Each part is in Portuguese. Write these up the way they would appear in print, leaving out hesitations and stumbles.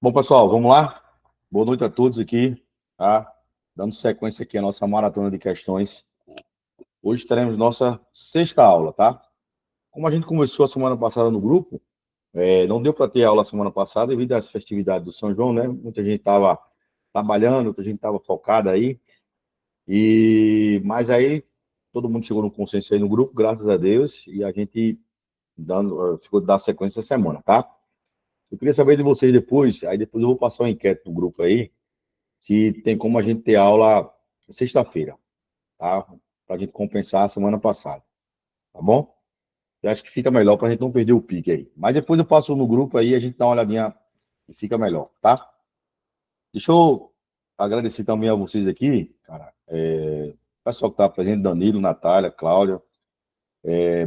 Bom, pessoal, vamos lá? Boa noite a todos aqui, tá? Dando sequência aqui à nossa maratona de questões. Hoje teremos nossa sexta aula, tá? Como a gente começou a semana passada no grupo, não deu para ter aula semana passada devido às festividades do São João, né? Muita gente estava trabalhando, muita gente estava focada aí. Mas aí todo mundo chegou no consenso aí no grupo, graças a Deus, e a gente ficou de dar sequência essa semana, tá? Eu queria saber de vocês depois, aí depois eu vou passar uma enquete no grupo aí, se tem como a gente ter aula sexta-feira, tá? Para a gente compensar a semana passada, tá bom? Eu acho que fica melhor para a gente não perder o pique aí. Mas depois eu passo no grupo aí, a gente dá uma olhadinha e fica melhor, tá? Deixa eu agradecer também a vocês aqui, cara. O pessoal que tá presente, Danilo, Natália, Cláudia.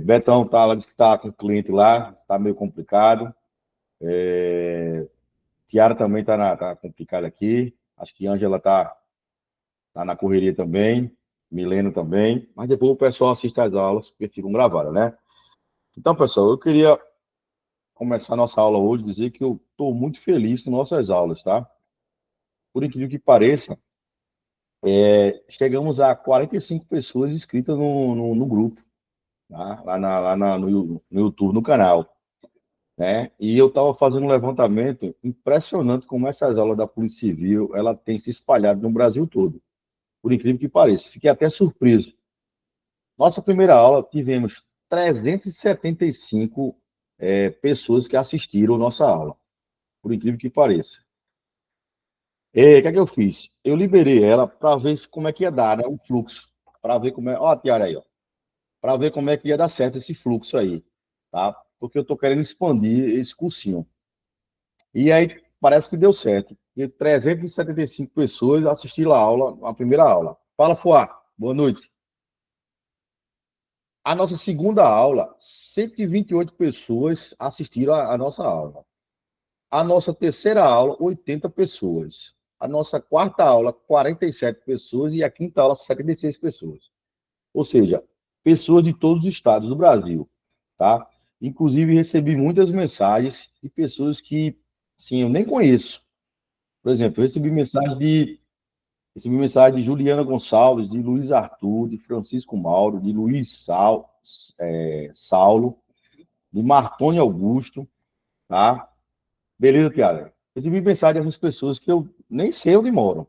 Betão tá, ela disse que tá com o cliente lá, está meio complicado. Tiara também tá complicada aqui. Acho que Ângela tá na correria também, Mileno também, mas depois o pessoal assiste às aulas, porque ficam gravadas, né? Então, pessoal, eu queria começar a nossa aula hoje, dizer que eu estou muito feliz com nossas aulas, tá? Por incrível que pareça, chegamos a 45 pessoas inscritas no grupo, tá? No YouTube, no canal, né? E eu estava fazendo um levantamento impressionante como essas aulas da Polícia Civil, ela tem se espalhado no Brasil todo, por incrível que pareça. Fiquei até surpreso. Nossa primeira aula, tivemos 375 pessoas que assistiram a nossa aula, por incrível que pareça. E o que é que eu fiz? Eu liberei ela para ver como é que ia dar, né, o fluxo, para ver como é. Ó, a Tiara aí, ó, para ver como é que ia dar certo esse fluxo aí, tá? Porque eu estou querendo expandir esse cursinho. E aí parece que deu certo. E 375 pessoas assistiram a aula, a primeira aula. Fala, Fuá, boa noite. A nossa segunda aula, 128 pessoas assistiram a nossa aula. A nossa terceira aula, 80 pessoas. A nossa quarta aula, 47 pessoas. E a quinta aula, 76 pessoas. Ou seja, pessoas de todos os estados do Brasil, tá? Inclusive, recebi muitas mensagens de pessoas que, sim, eu nem conheço. Por exemplo, eu recebi mensagem de Juliana Gonçalves, de Luiz Arthur, de Francisco Mauro, de Saulo, de Martoni Augusto, tá? Beleza, Tiago? Recebi mensagem dessas pessoas que eu nem sei onde moram,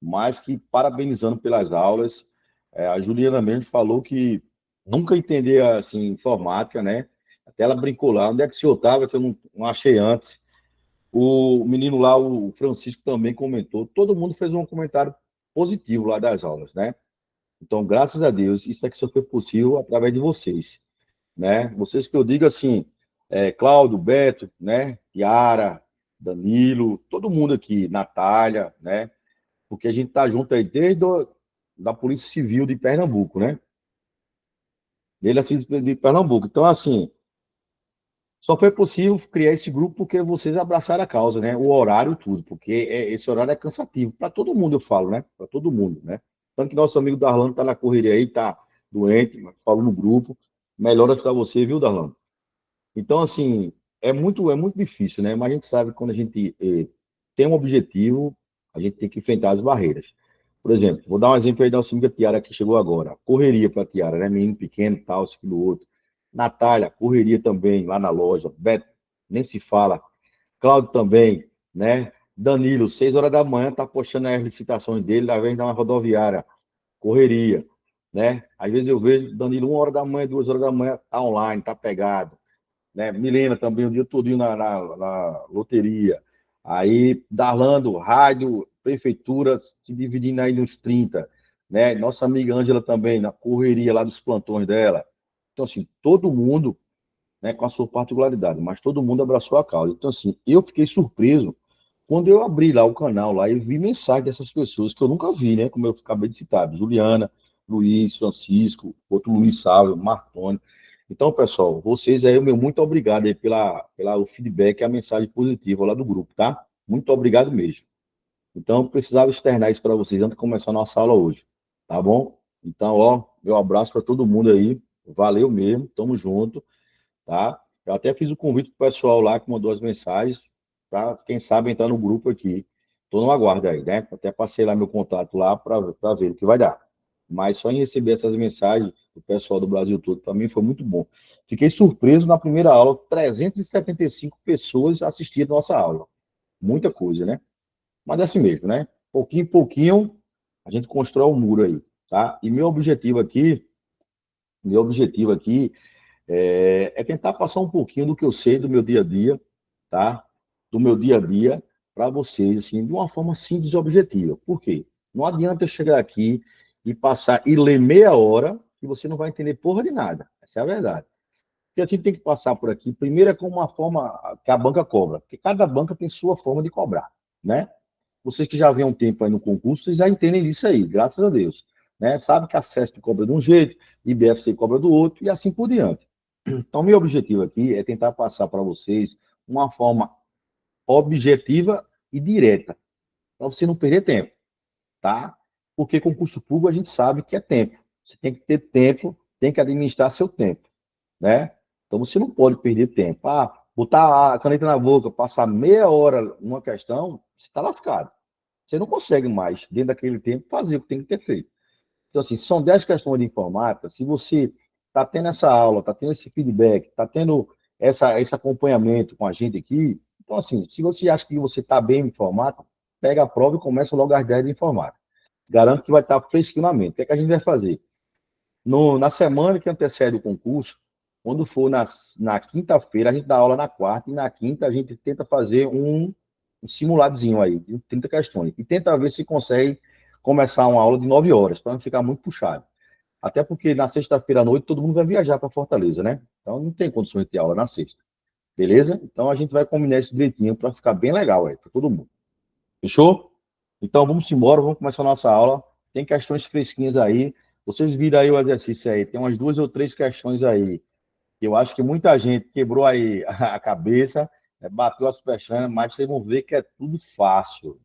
mas que parabenizando pelas aulas. A Juliana mesmo falou que nunca entendia assim, informática, né? Até ela brincou lá, onde é que o senhor estava, que eu não achei antes. O menino lá, o Francisco, também comentou. Todo mundo fez um comentário positivo lá das aulas, né? Então, graças a Deus, isso aqui só foi possível através de vocês, né? Vocês que eu digo assim, Cláudio, Beto, né? Yara, Danilo, todo mundo aqui, Natália, né? Porque a gente tá junto aí da Polícia Civil de Pernambuco, né? Ele assim de Pernambuco. Então, assim, só foi possível criar esse grupo porque vocês abraçaram a causa, né? O horário, tudo, porque esse horário é cansativo para todo mundo, eu falo, né? Para todo mundo, né? Tanto que nosso amigo Darlano tá na correria aí, tá doente, falou no grupo. Melhoras para você, viu, Darlano? Então, assim, é muito difícil, né? Mas a gente sabe que quando a gente tem um objetivo, a gente tem que enfrentar as barreiras. Por exemplo, vou dar um exemplo aí da nossa amiga Tiara que chegou agora. Correria para Tiara, né? Menino pequeno, tal, isso, aquilo, outro. Natália, correria também lá na loja. Beto, nem se fala. Cláudio também, né? Danilo, 6 horas da manhã, tá postando as licitações dele, da vez na rodoviária. Correria, né? Às vezes eu vejo Danilo 1 hora da manhã, 2 horas da manhã, tá online, tá pegado, né? Milena também, o dia todo na loteria. Aí, Darlando, rádio, prefeitura, se dividindo aí nos 30, né? Nossa amiga Ângela também, na correria lá dos plantões dela. Então, assim, todo mundo, né, com a sua particularidade, mas todo mundo abraçou a causa. Então, assim, eu fiquei surpreso quando eu abri lá o canal lá e vi mensagem dessas pessoas que eu nunca vi, né? Como eu acabei de citar, Juliana, Luiz, Francisco, outro Luiz Sávio, Martoni. Então, pessoal, vocês aí, meu muito obrigado aí pela o feedback e a mensagem positiva lá do grupo, tá? Muito obrigado mesmo. Então, eu precisava externar isso para vocês antes de começar a nossa aula hoje, tá bom? Então, ó, meu abraço para todo mundo aí. Valeu mesmo, tamo junto, tá? Eu até fiz o convite pro pessoal lá que mandou as mensagens tá? Quem sabe entrar no grupo aqui. Estou no aguardo aí, né? Até passei lá meu contato lá para ver o que vai dar. Mas só em receber essas mensagens do pessoal do Brasil todo, para mim foi muito bom. Fiquei surpreso na primeira aula, 375 pessoas assistiram a nossa aula. Muita coisa, né? Mas é assim mesmo, né? Pouquinho em pouquinho, a gente constrói um muro aí, tá? E meu objetivo aqui é tentar passar um pouquinho do que eu sei do meu dia a dia, tá? Do meu dia a dia para vocês, assim, de uma forma simples e objetiva. Por quê? Não adianta eu chegar aqui e passar e ler meia hora que você não vai entender porra de nada. Essa é a verdade. Porque a gente tem que passar por aqui, primeiro é com uma forma que a banca cobra, porque cada banca tem sua forma de cobrar, né? Vocês que já vêm um tempo aí no concurso, vocês já entendem disso aí, graças a Deus. Né? Sabe que a CESP cobra de um jeito, IBFC cobra do outro e assim por diante. Então, meu objetivo aqui é tentar passar para vocês uma forma objetiva e direta, para você não perder tempo, tá? Porque concurso público a gente sabe que é tempo. Você tem que ter tempo, tem que administrar seu tempo, né? Então você não pode perder tempo. Ah, botar a caneta na boca, passar meia hora numa questão, você está lascado. Você não consegue mais, dentro daquele tempo, fazer o que tem que ter feito. Então, assim, são 10 questões de informática. Se você está tendo essa aula, está tendo esse feedback, está tendo esse acompanhamento com a gente aqui, então, assim, se você acha que você está bem em informática, pega a prova e começa logo às 10 de informática. Garanto que vai estar fresquinho na mente. O que é que a gente vai fazer? Na semana que antecede o concurso, quando for na quinta-feira, a gente dá aula na quarta, e na quinta a gente tenta fazer um simuladozinho aí, de 30 questões. E tenta ver se consegue começar uma aula de 9 horas, para não ficar muito puxado. Até porque na sexta-feira à noite todo mundo vai viajar para Fortaleza, né? Então não tem condições de ter aula na sexta. Beleza? Então a gente vai combinar isso direitinho para ficar bem legal aí, para todo mundo. Fechou? Então vamos embora, vamos começar a nossa aula. Tem questões fresquinhas aí. Vocês viram aí o exercício aí. Tem umas 2 ou 3 questões aí. Eu acho que muita gente quebrou aí a cabeça, bateu as pestanas, mas vocês vão ver que é tudo fácil,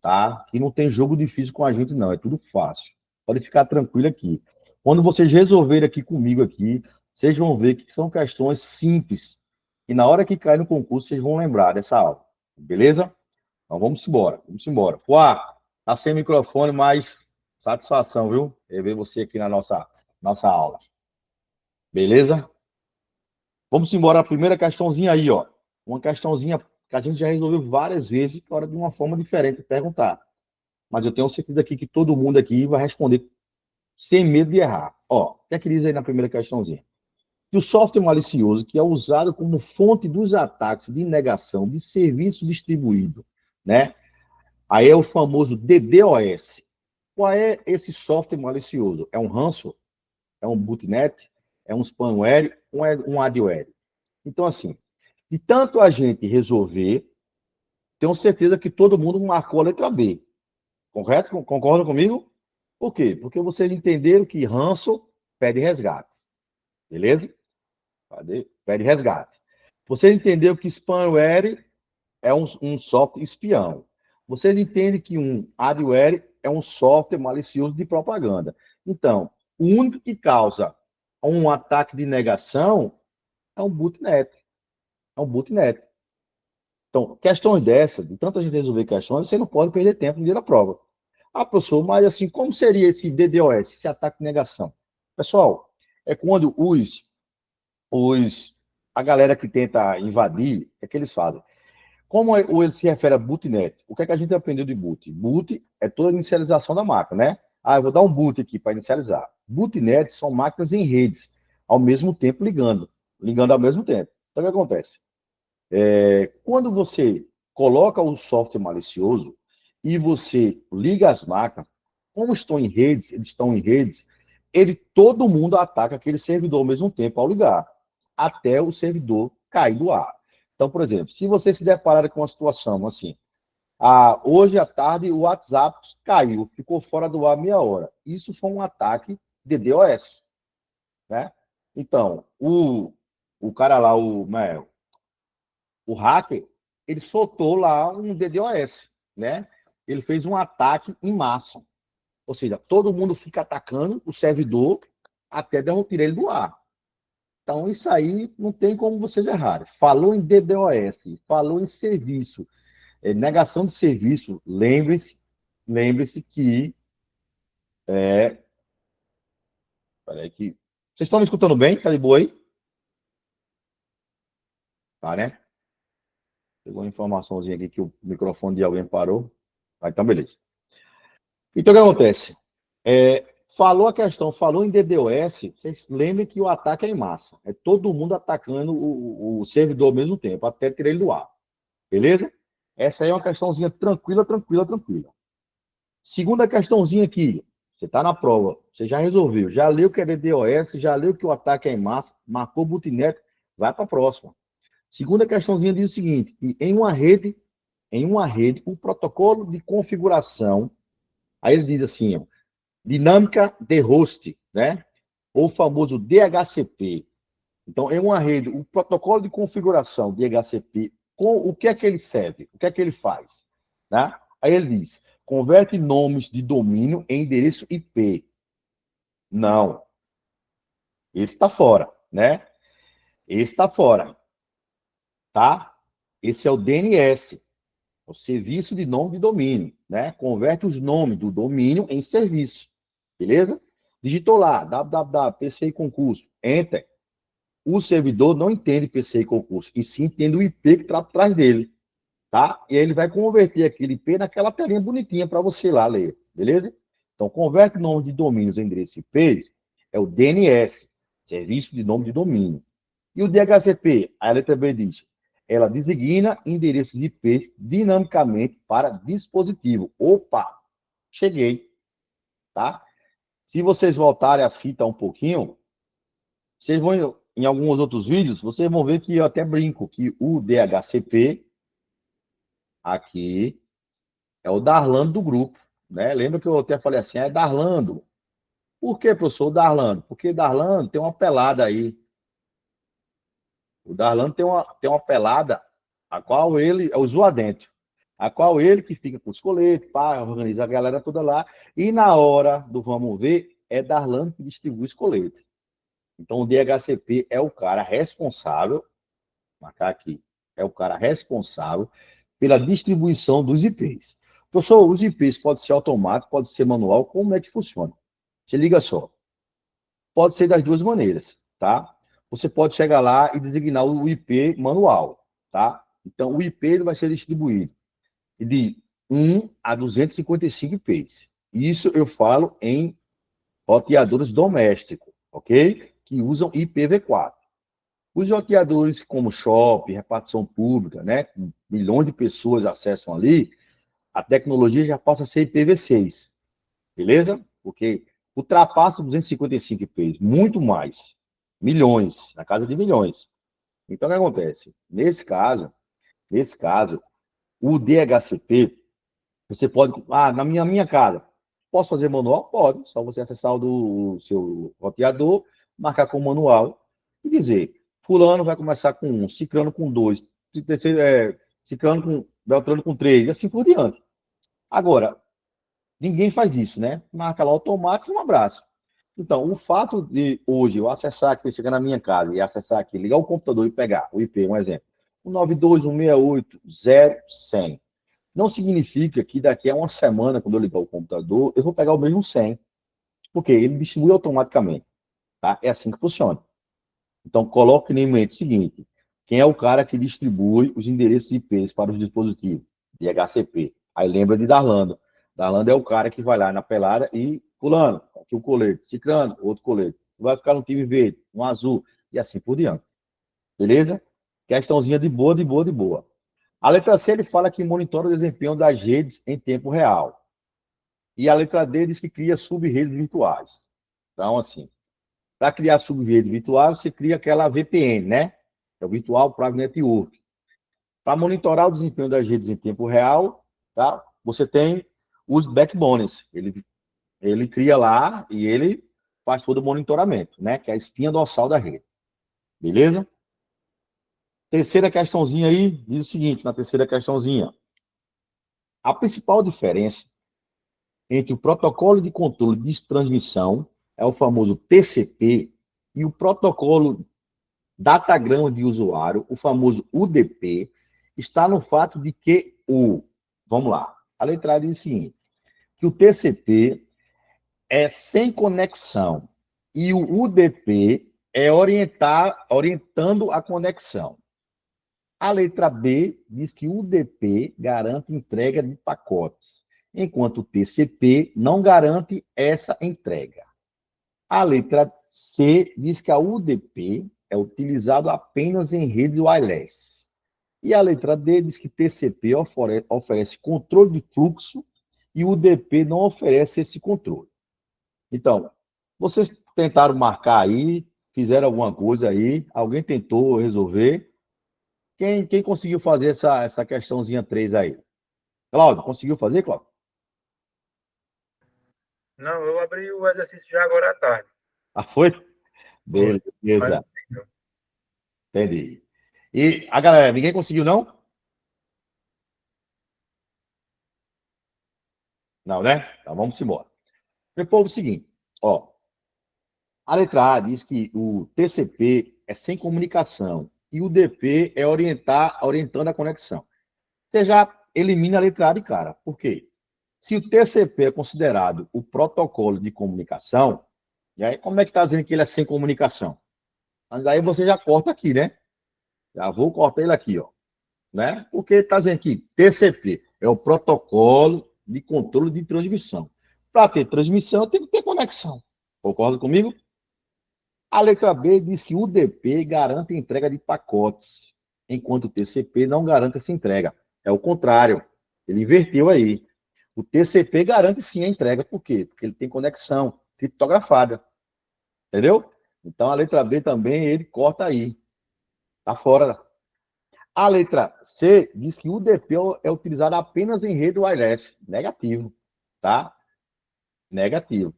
tá? Que não tem jogo difícil com a gente, não. É tudo fácil. Pode ficar tranquilo aqui. Quando vocês resolverem aqui comigo aqui, vocês vão ver que são questões simples. E na hora que cair no concurso, vocês vão lembrar dessa aula. Beleza? Então vamos embora, vamos embora. Fuá, tá sem microfone, mas satisfação, viu? Ver você aqui na nossa aula. Beleza? Vamos embora. A primeira questãozinha aí, ó. Uma questãozinha que a gente já resolveu várias vezes, agora de uma forma diferente de perguntar. Mas eu tenho certeza aqui que todo mundo aqui vai responder sem medo de errar. Ó, o que é que diz aí na primeira questãozinha? Que o software malicioso que é usado como fonte dos ataques de negação de serviço distribuído, né? Aí é o famoso DDoS. Qual é esse software malicioso? É um ransom? É um botnet? É um spamware? Ou é um adware? Então, assim, de tanto a gente resolver, tenho certeza que todo mundo marcou a letra B. Correto? Concordam comigo? Por quê? Porque vocês entenderam que ransom pede resgate. Beleza? Pede resgate. Vocês entenderam que spamware é um software espião. Vocês entendem que um adware é um software malicioso de propaganda. Então, o único que causa um ataque de negação é um botnet. É um botnet. Então, questões dessas, de tanto a gente resolver questões, você não pode perder tempo no dia da prova. Ah, professor, mas assim, como seria esse DDoS, esse ataque de negação? Pessoal, é quando a galera que tenta invadir, é que eles fazem. Como ele se refere a bootnet, o que é que a gente aprendeu de boot? Boot é toda a inicialização da máquina, né? Ah, eu vou dar um boot aqui para inicializar. Bootnet são máquinas em redes, ao mesmo tempo ligando ao mesmo tempo. Então, o que acontece? Quando você coloca o software malicioso e você liga as máquinas, como estão em redes, todo mundo ataca aquele servidor ao mesmo tempo ao ligar, até o servidor cair do ar. Então, por exemplo, se você se deparar com uma situação assim, hoje à tarde o WhatsApp caiu, ficou fora do ar meia hora. Isso foi um ataque de DDoS, né? Então, o cara lá, o hacker, ele soltou lá um DDoS, né? Ele fez um ataque em massa. Ou seja, todo mundo fica atacando o servidor até derrubar ele do ar. Então, isso aí não tem como vocês errarem. Falou em DDoS, falou em serviço, negação de serviço, lembre-se que peraí que vocês estão me escutando bem? Tá de boa aí? Tá, né? Chegou uma informaçãozinha aqui que o microfone de alguém parou. Ah, então, beleza. Então, o que acontece? Falou a questão, falou em DDoS, vocês lembrem que o ataque é em massa. É todo mundo atacando o servidor ao mesmo tempo, até tirar ele do ar. Beleza? Essa aí é uma questãozinha tranquila, tranquila, tranquila. Segunda questãozinha aqui. Você está na prova, você já resolveu, já leu que é DDoS, já leu que o ataque é em massa, marcou o bootnet, vai para a próxima. Segunda questãozinha diz o seguinte, que em uma rede, o protocolo de configuração, aí ele diz assim, ó, dinâmica de host, né? Ou o famoso DHCP. Então, em uma rede, o protocolo de configuração DHCP, com o que é que ele serve? O que é que ele faz? Né? Aí ele diz, converte nomes de domínio em endereço IP. Não. Esse está fora, né? Esse está fora, tá? Esse é o DNS, o serviço de nome de domínio, né? Converte os nomes do domínio em serviço, beleza? Digitou lá, www.pci concurso, enter. O servidor não entende PCI concurso, e sim entende o IP que está atrás dele, tá? E aí ele vai converter aquele IP naquela telinha bonitinha para você lá ler, beleza? Então, converte nome de domínios em endereço IPs é o DNS, Serviço de Nome de Domínio. E o DHCP, a letra B diz, ela designa endereços IPs dinamicamente para dispositivo. Opa, cheguei, tá? Se vocês voltarem a fita um pouquinho, vocês vão, em alguns outros vídeos, vocês vão ver que eu até brinco que o DHCP aqui é o Darlando do grupo, né? Lembra que eu até falei assim, é Darlando. Por que, professor, o Darlando? Porque Darlando tem uma pelada aí. O Darlando tem uma pelada, a qual ele é o zoadento, a qual ele que fica com os coletes, pá, organiza a galera toda lá, e na hora do vamos ver, é Darlando que distribui os coletes. Então, o DHCP é o cara responsável, marcar aqui, é o cara responsável pela distribuição dos IPs. Professor, os IPs pode ser automático, pode ser manual, como é que funciona? Se liga só. Pode ser das duas maneiras, tá? Você pode chegar lá e designar o IP manual, tá? Então, o IP ele vai ser distribuído de 1 a 255 IPs. Isso eu falo em roteadores domésticos, ok? Que usam IPv4. Os roteadores como shopping, repartição pública, né? Milhões de pessoas acessam ali, a tecnologia já passa a ser IPv6, beleza? Porque ultrapassa 255 IPs, muito mais. Milhões, na casa de milhões. Então, o que acontece? Nesse caso, o DHCP, você pode. Ah, na minha casa, posso fazer manual? Pode. Só você acessar o do seu roteador, marcar com manual e dizer: Fulano vai começar com 1, Ciclano com 2, Ciclano com Beltrano com 3, e assim por diante. Agora, ninguém faz isso, né? Marca lá automático e um abraço. Então, o fato de hoje eu acessar aqui, chegar na minha casa e acessar aqui, ligar o computador e pegar o IP, um exemplo, 192.168.0.100, não significa que daqui a uma semana, quando eu ligar o computador, eu vou pegar o mesmo 100, porque ele distribui automaticamente, tá? É assim que funciona. Então, coloque em mente o seguinte, quem é o cara que distribui os endereços IPs para os dispositivos? DHCP. Aí lembra de Darlando. Darlando é o cara que vai lá na pelada e, fulano, aqui o colete, ciclano, outro colete. Vai ficar no time verde, um azul, e assim por diante. Beleza? Questãozinha de boa, de boa, de boa. A letra C, ele fala que monitora o desempenho das redes em tempo real. E a letra D diz que cria sub-redes virtuais. Então, assim, para criar sub-rede virtual, você cria aquela VPN, né? É o Virtual Private Network. Para monitorar o desempenho das redes em tempo real, tá? Você tem os backbones. Ele cria lá e ele faz todo o monitoramento, né? Que é a espinha dorsal da rede. Beleza? Terceira questãozinha aí, diz o seguinte, na terceira questãozinha. A principal diferença entre o protocolo de controle de transmissão, é o famoso TCP, e o protocolo datagrama de usuário, o famoso UDP, está no fato de que vamos lá, a letra A diz o seguinte, que o TCP é sem conexão e o UDP é orientando a conexão. A letra B diz que o UDP garante entrega de pacotes, enquanto o TCP não garante essa entrega. A letra C diz que a UDP é utilizado apenas em redes wireless. E a letra D diz que TCP oferece controle de fluxo e o UDP não oferece esse controle. Então, vocês tentaram marcar aí, fizeram alguma coisa aí, alguém tentou resolver. Quem conseguiu fazer essa questãozinha 3 aí? Cláudio, conseguiu fazer, Cláudio? Não, eu abri o exercício já agora à tarde. Ah, foi? Foi. Mas Beleza. Entendi. E a galera, ninguém conseguiu, não? Não, né? Então vamos embora. Meu povo, é o seguinte, ó. A letra A diz que o TCP é sem comunicação e o DP é orientando a conexão. Você já elimina a letra A de cara. Por quê? Se o TCP é considerado o protocolo de comunicação, e aí como é que está dizendo que ele é sem comunicação? Mas aí você já corta aqui, né? Já vou cortar ele aqui, ó. Né? Porque está dizendo que TCP é o protocolo de controle de transmissão. Para ter transmissão, tem que ter conexão. Concorda comigo? A letra B diz que o UDP garante a entrega de pacotes, enquanto o TCP não garante essa entrega. É o contrário. Ele inverteu aí. O TCP garante sim a entrega. Por quê? Porque ele tem conexão criptografada. Entendeu? Então a letra B também ele corta aí. Está fora. A letra C diz que o UDP é utilizado apenas em rede wireless. Negativo. Tá? Negativo.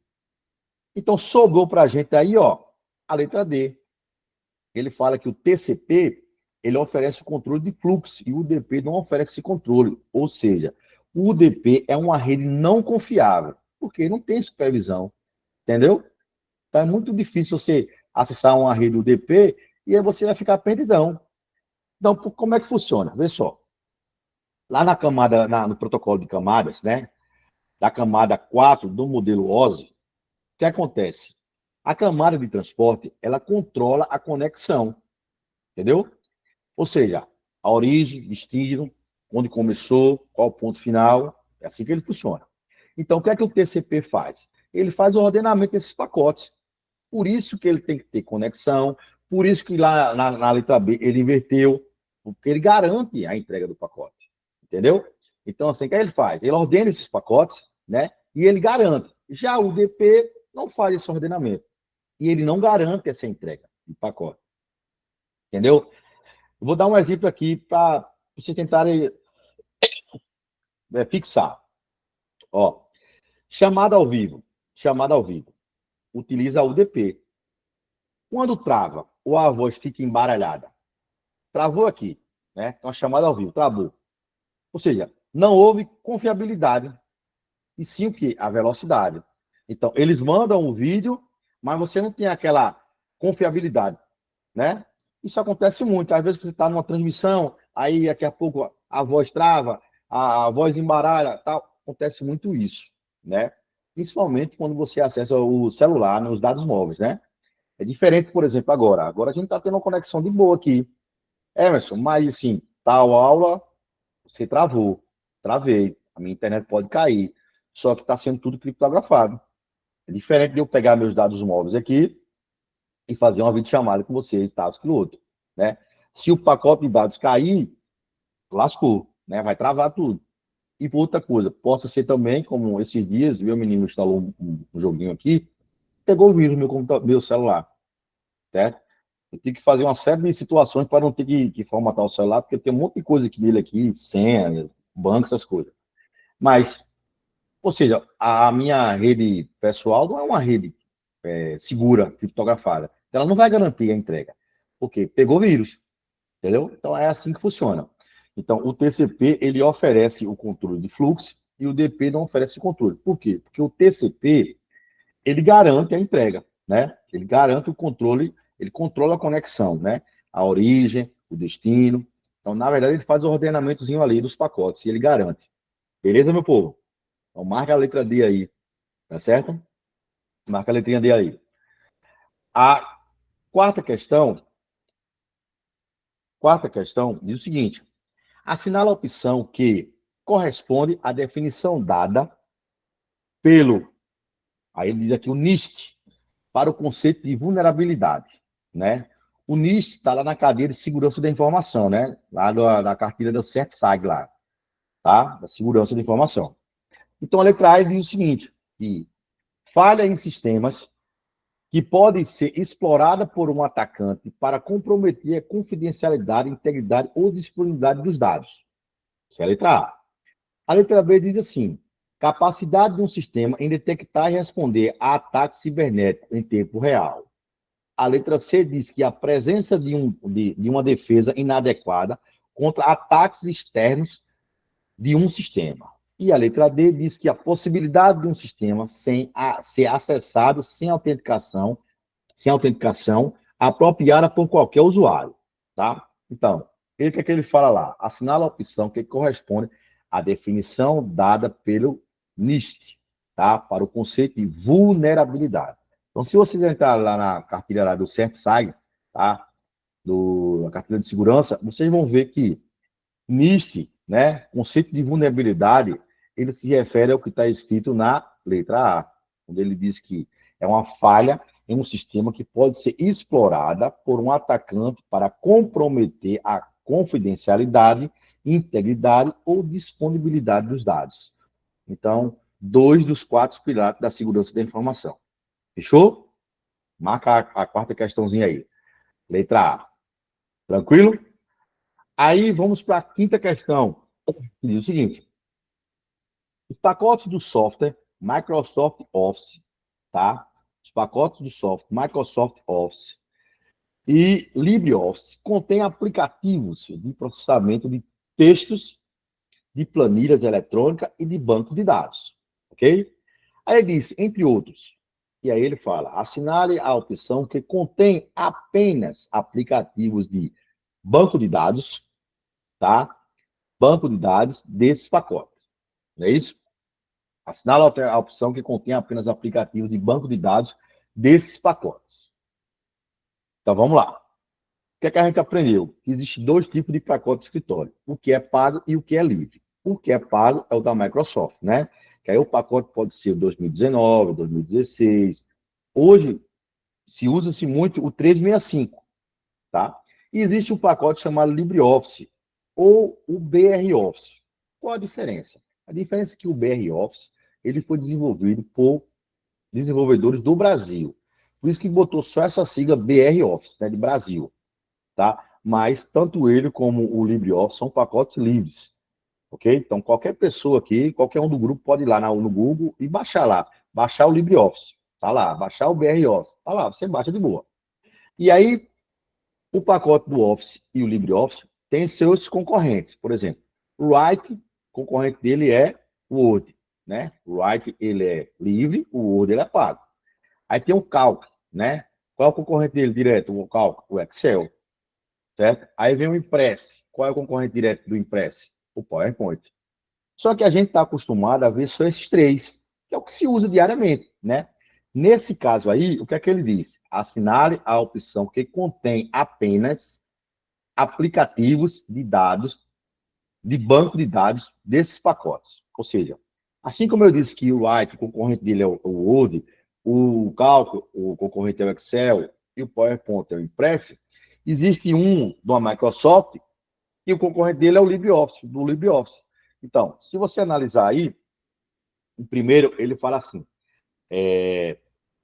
Então sobrou para a gente aí, ó, a letra D. Ele fala que o TCP ele oferece o controle de fluxo e o UDP não oferece esse controle. Ou seja, o UDP é uma rede não confiável, porque não tem supervisão. Entendeu? Então é muito difícil você acessar uma rede UDP e aí você vai ficar perdidão. Então, como é que funciona? Vê só. Lá na camada, no protocolo de camadas, né? Da camada 4 do modelo OSI, o que acontece? A camada de transporte, ela controla a conexão, entendeu? Ou seja, a origem, destino, onde começou, qual o ponto final, é assim que ele funciona. Então, o que é que o TCP faz? Ele faz o ordenamento desses pacotes. Por isso que ele tem que ter conexão, por isso que lá na letra B ele inverteu, porque ele garante a entrega do pacote, entendeu? Então, assim, o que ele faz? Ele ordena esses pacotes, né? E ele garante. Já o DP não faz esse ordenamento. E ele não garante essa entrega de pacote. Entendeu? Eu vou dar um exemplo aqui para vocês tentarem fixar. Ó, chamada ao vivo. Chamada ao vivo. Utiliza a UDP. Quando trava ou a voz fica embaralhada, travou aqui, né? Então, a chamada ao vivo, travou. Ou seja, não houve confiabilidade. E sim o quê? A velocidade. Então, eles mandam o vídeo, mas você não tem aquela confiabilidade, né? Isso acontece muito. Às vezes você está numa transmissão, aí daqui a pouco a voz trava, a voz embaralha, tal. Acontece muito isso, né? Principalmente quando você acessa o celular nos dados móveis, né? É diferente, por exemplo, agora. Agora a gente está tendo uma conexão de boa aqui. Emerson, mas assim, tal aula, você travou. Travei. A minha internet pode cair. Só que está sendo tudo criptografado. É diferente de eu pegar meus dados móveis aqui e fazer uma videochamada com você e tal, aquilo outro, né? Se o pacote de dados cair, lascou, né? Vai travar tudo. E por outra coisa, possa ser também, como esses dias, meu menino instalou um joguinho aqui, pegou o vírus no meu celular, certo? Eu tive que fazer uma série de situações para não ter que formatar o celular, porque tem um monte de coisa aqui nele aqui, senha, banco, essas coisas. Mas, ou seja, a minha rede pessoal não é uma rede segura, criptografada. Ela não vai garantir a entrega. Porque pegou vírus, entendeu? Então é assim que funciona. Então o TCP ele oferece o controle de fluxo e o DP não oferece controle. Por quê? Porque o TCP ele garante a entrega, né? Ele garante o controle, ele controla a conexão, né? a origem, o destino. Então, na verdade, ele faz o ordenamentozinho ali dos pacotes e ele garante. Beleza, meu povo? Então, marca a letra D aí, tá certo? Marca a letrinha D aí. A quarta questão diz o seguinte: assinala a opção que corresponde à definição dada pelo, aí ele diz aqui o NIST, para o conceito de vulnerabilidade, né? O NIST está lá na cadeia de segurança da informação, né? Lá da cartilha do CERT-SAG lá, tá? Da segurança da informação. Então, a letra A diz o seguinte, que falha em sistemas que podem ser explorada por um atacante para comprometer a confidencialidade, integridade ou disponibilidade dos dados. Essa é a letra A. A letra B diz assim: capacidade de um sistema em detectar e responder a ataques cibernéticos em tempo real. A letra C diz que a presença de uma defesa inadequada contra ataques externos de um sistema. E a letra D diz que a possibilidade de um sistema ser acessado sem autenticação apropriada por qualquer usuário, tá? Então, o que é que ele fala lá? Assinala a opção que corresponde à definição dada pelo NIST, tá? Para o conceito de vulnerabilidade. Então, se vocês entrarem lá na cartilha lá do CERT-SAG, tá? Na cartilha de segurança, vocês vão ver que NIST, né? Conceito de vulnerabilidade, ele se refere ao que está escrito na letra A, onde ele diz que é uma falha em um sistema que pode ser explorada por um atacante para comprometer a confidencialidade, integridade ou disponibilidade dos dados. Então, 2 dos 4 pilares da segurança da informação. Fechou? Marca a quarta questãozinha aí. Letra A. Tranquilo? Aí vamos para a quinta questão. Que diz o seguinte: os pacotes do software Microsoft Office, tá? Os pacotes do software Microsoft Office e LibreOffice contêm aplicativos de processamento de textos, de planilhas eletrônicas e de banco de dados, ok? Aí ele diz, entre outros, e aí ele fala, assinale a opção que contém apenas aplicativos de banco de dados, tá? Banco de dados desses pacotes, não é isso? Assinale a opção que contém apenas aplicativos de banco de dados desses pacotes. Então, vamos lá. O que é que a gente aprendeu? Que existem 2 tipos de pacote de escritório. O que é pago e o que é livre. O que é pago é o da Microsoft, né? Que aí o pacote pode ser 2019, 2016. Hoje, se usa-se muito o 365, tá? E existe um pacote chamado LibreOffice ou o BR Office. Qual a diferença? A diferença é que o BR Office ele foi desenvolvido por desenvolvedores do Brasil. Por isso que botou só essa sigla BR Office, né, de Brasil, tá? Mas tanto ele como o LibreOffice são pacotes livres, ok? Então, qualquer pessoa aqui, qualquer um do grupo pode ir lá no Google e baixar lá. Baixar o LibreOffice, tá lá. Baixar o BR Office, tá lá. Você baixa de boa. E aí, o pacote do Office e o LibreOffice tem seus concorrentes. Por exemplo, o Write, concorrente dele é o Word, né? O Write, ele é livre, o Word, ele é pago. Aí tem o Calc, né? Qual é o concorrente dele direto? O Calc, o Excel, certo? Aí vem o Impress. Qual é o concorrente direto do Impress? O PowerPoint. Só que a gente está acostumado a ver só esses 3, que é o que se usa diariamente, né? Nesse caso aí, o que é que ele diz? Assinale a opção que contém apenas aplicativos de dados, de banco de dados desses pacotes. Ou seja, assim como eu disse que o Write, o concorrente dele é o Word, o Calc, o concorrente é o Excel e o PowerPoint é o Impress, existe um da Microsoft e o concorrente dele é o LibreOffice, do LibreOffice. Então, se você analisar aí, o primeiro ele fala assim,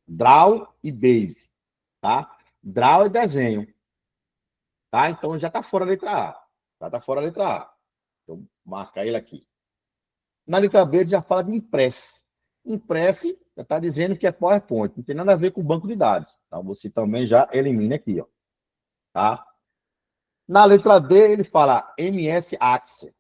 Draw e Base, tá? Draw é desenho, tá? Então já está fora a letra A, já está fora a letra A. Então, marca ele aqui. Na letra B ele já fala de Impress. Impress já está dizendo que é PowerPoint, não tem nada a ver com o banco de dados. Então, você também já elimina aqui, ó, tá? Na letra D ele fala MS Access.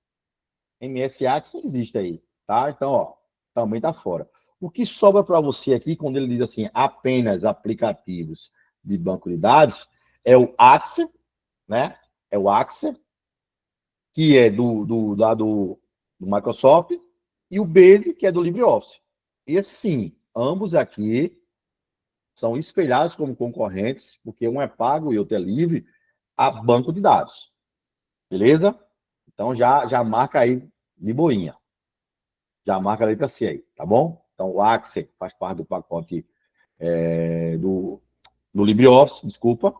MS Access existe aí, tá? Então, ó, também está fora. O que sobra para você aqui, quando ele diz assim, apenas aplicativos de banco de dados, é o Access né? É o Access, que é lá do Microsoft, e o Basic, que é do LibreOffice. E sim, ambos aqui são espelhados como concorrentes, porque um é pago e outro é livre, a banco de dados. Beleza? Então já marca aí de boinha. Já marca a letra C aí, tá bom? Então o Access faz parte do pacote do LibreOffice, desculpa.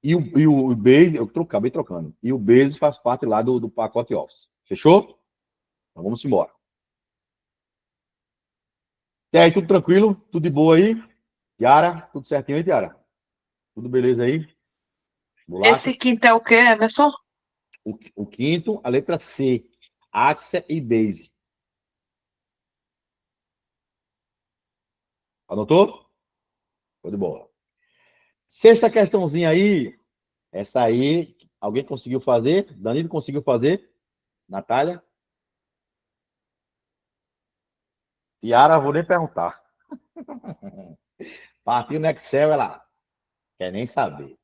E o Base, eu acabei trocando. E o Base faz parte lá do pacote Office. Fechou? Então vamos embora. E aí, tudo tranquilo? Tudo de boa aí? Yara, tudo certinho aí, Yara? Tudo beleza aí? Bolacha? Esse quinto é o quê, Emerson? O quinto, a letra C. Axia e Base. Anotou? Foi de boa. Sexta questãozinha aí. Essa aí, alguém conseguiu fazer? Danilo conseguiu fazer? Natália? Yara, vou nem perguntar. Partiu no Excel, ela quer nem saber.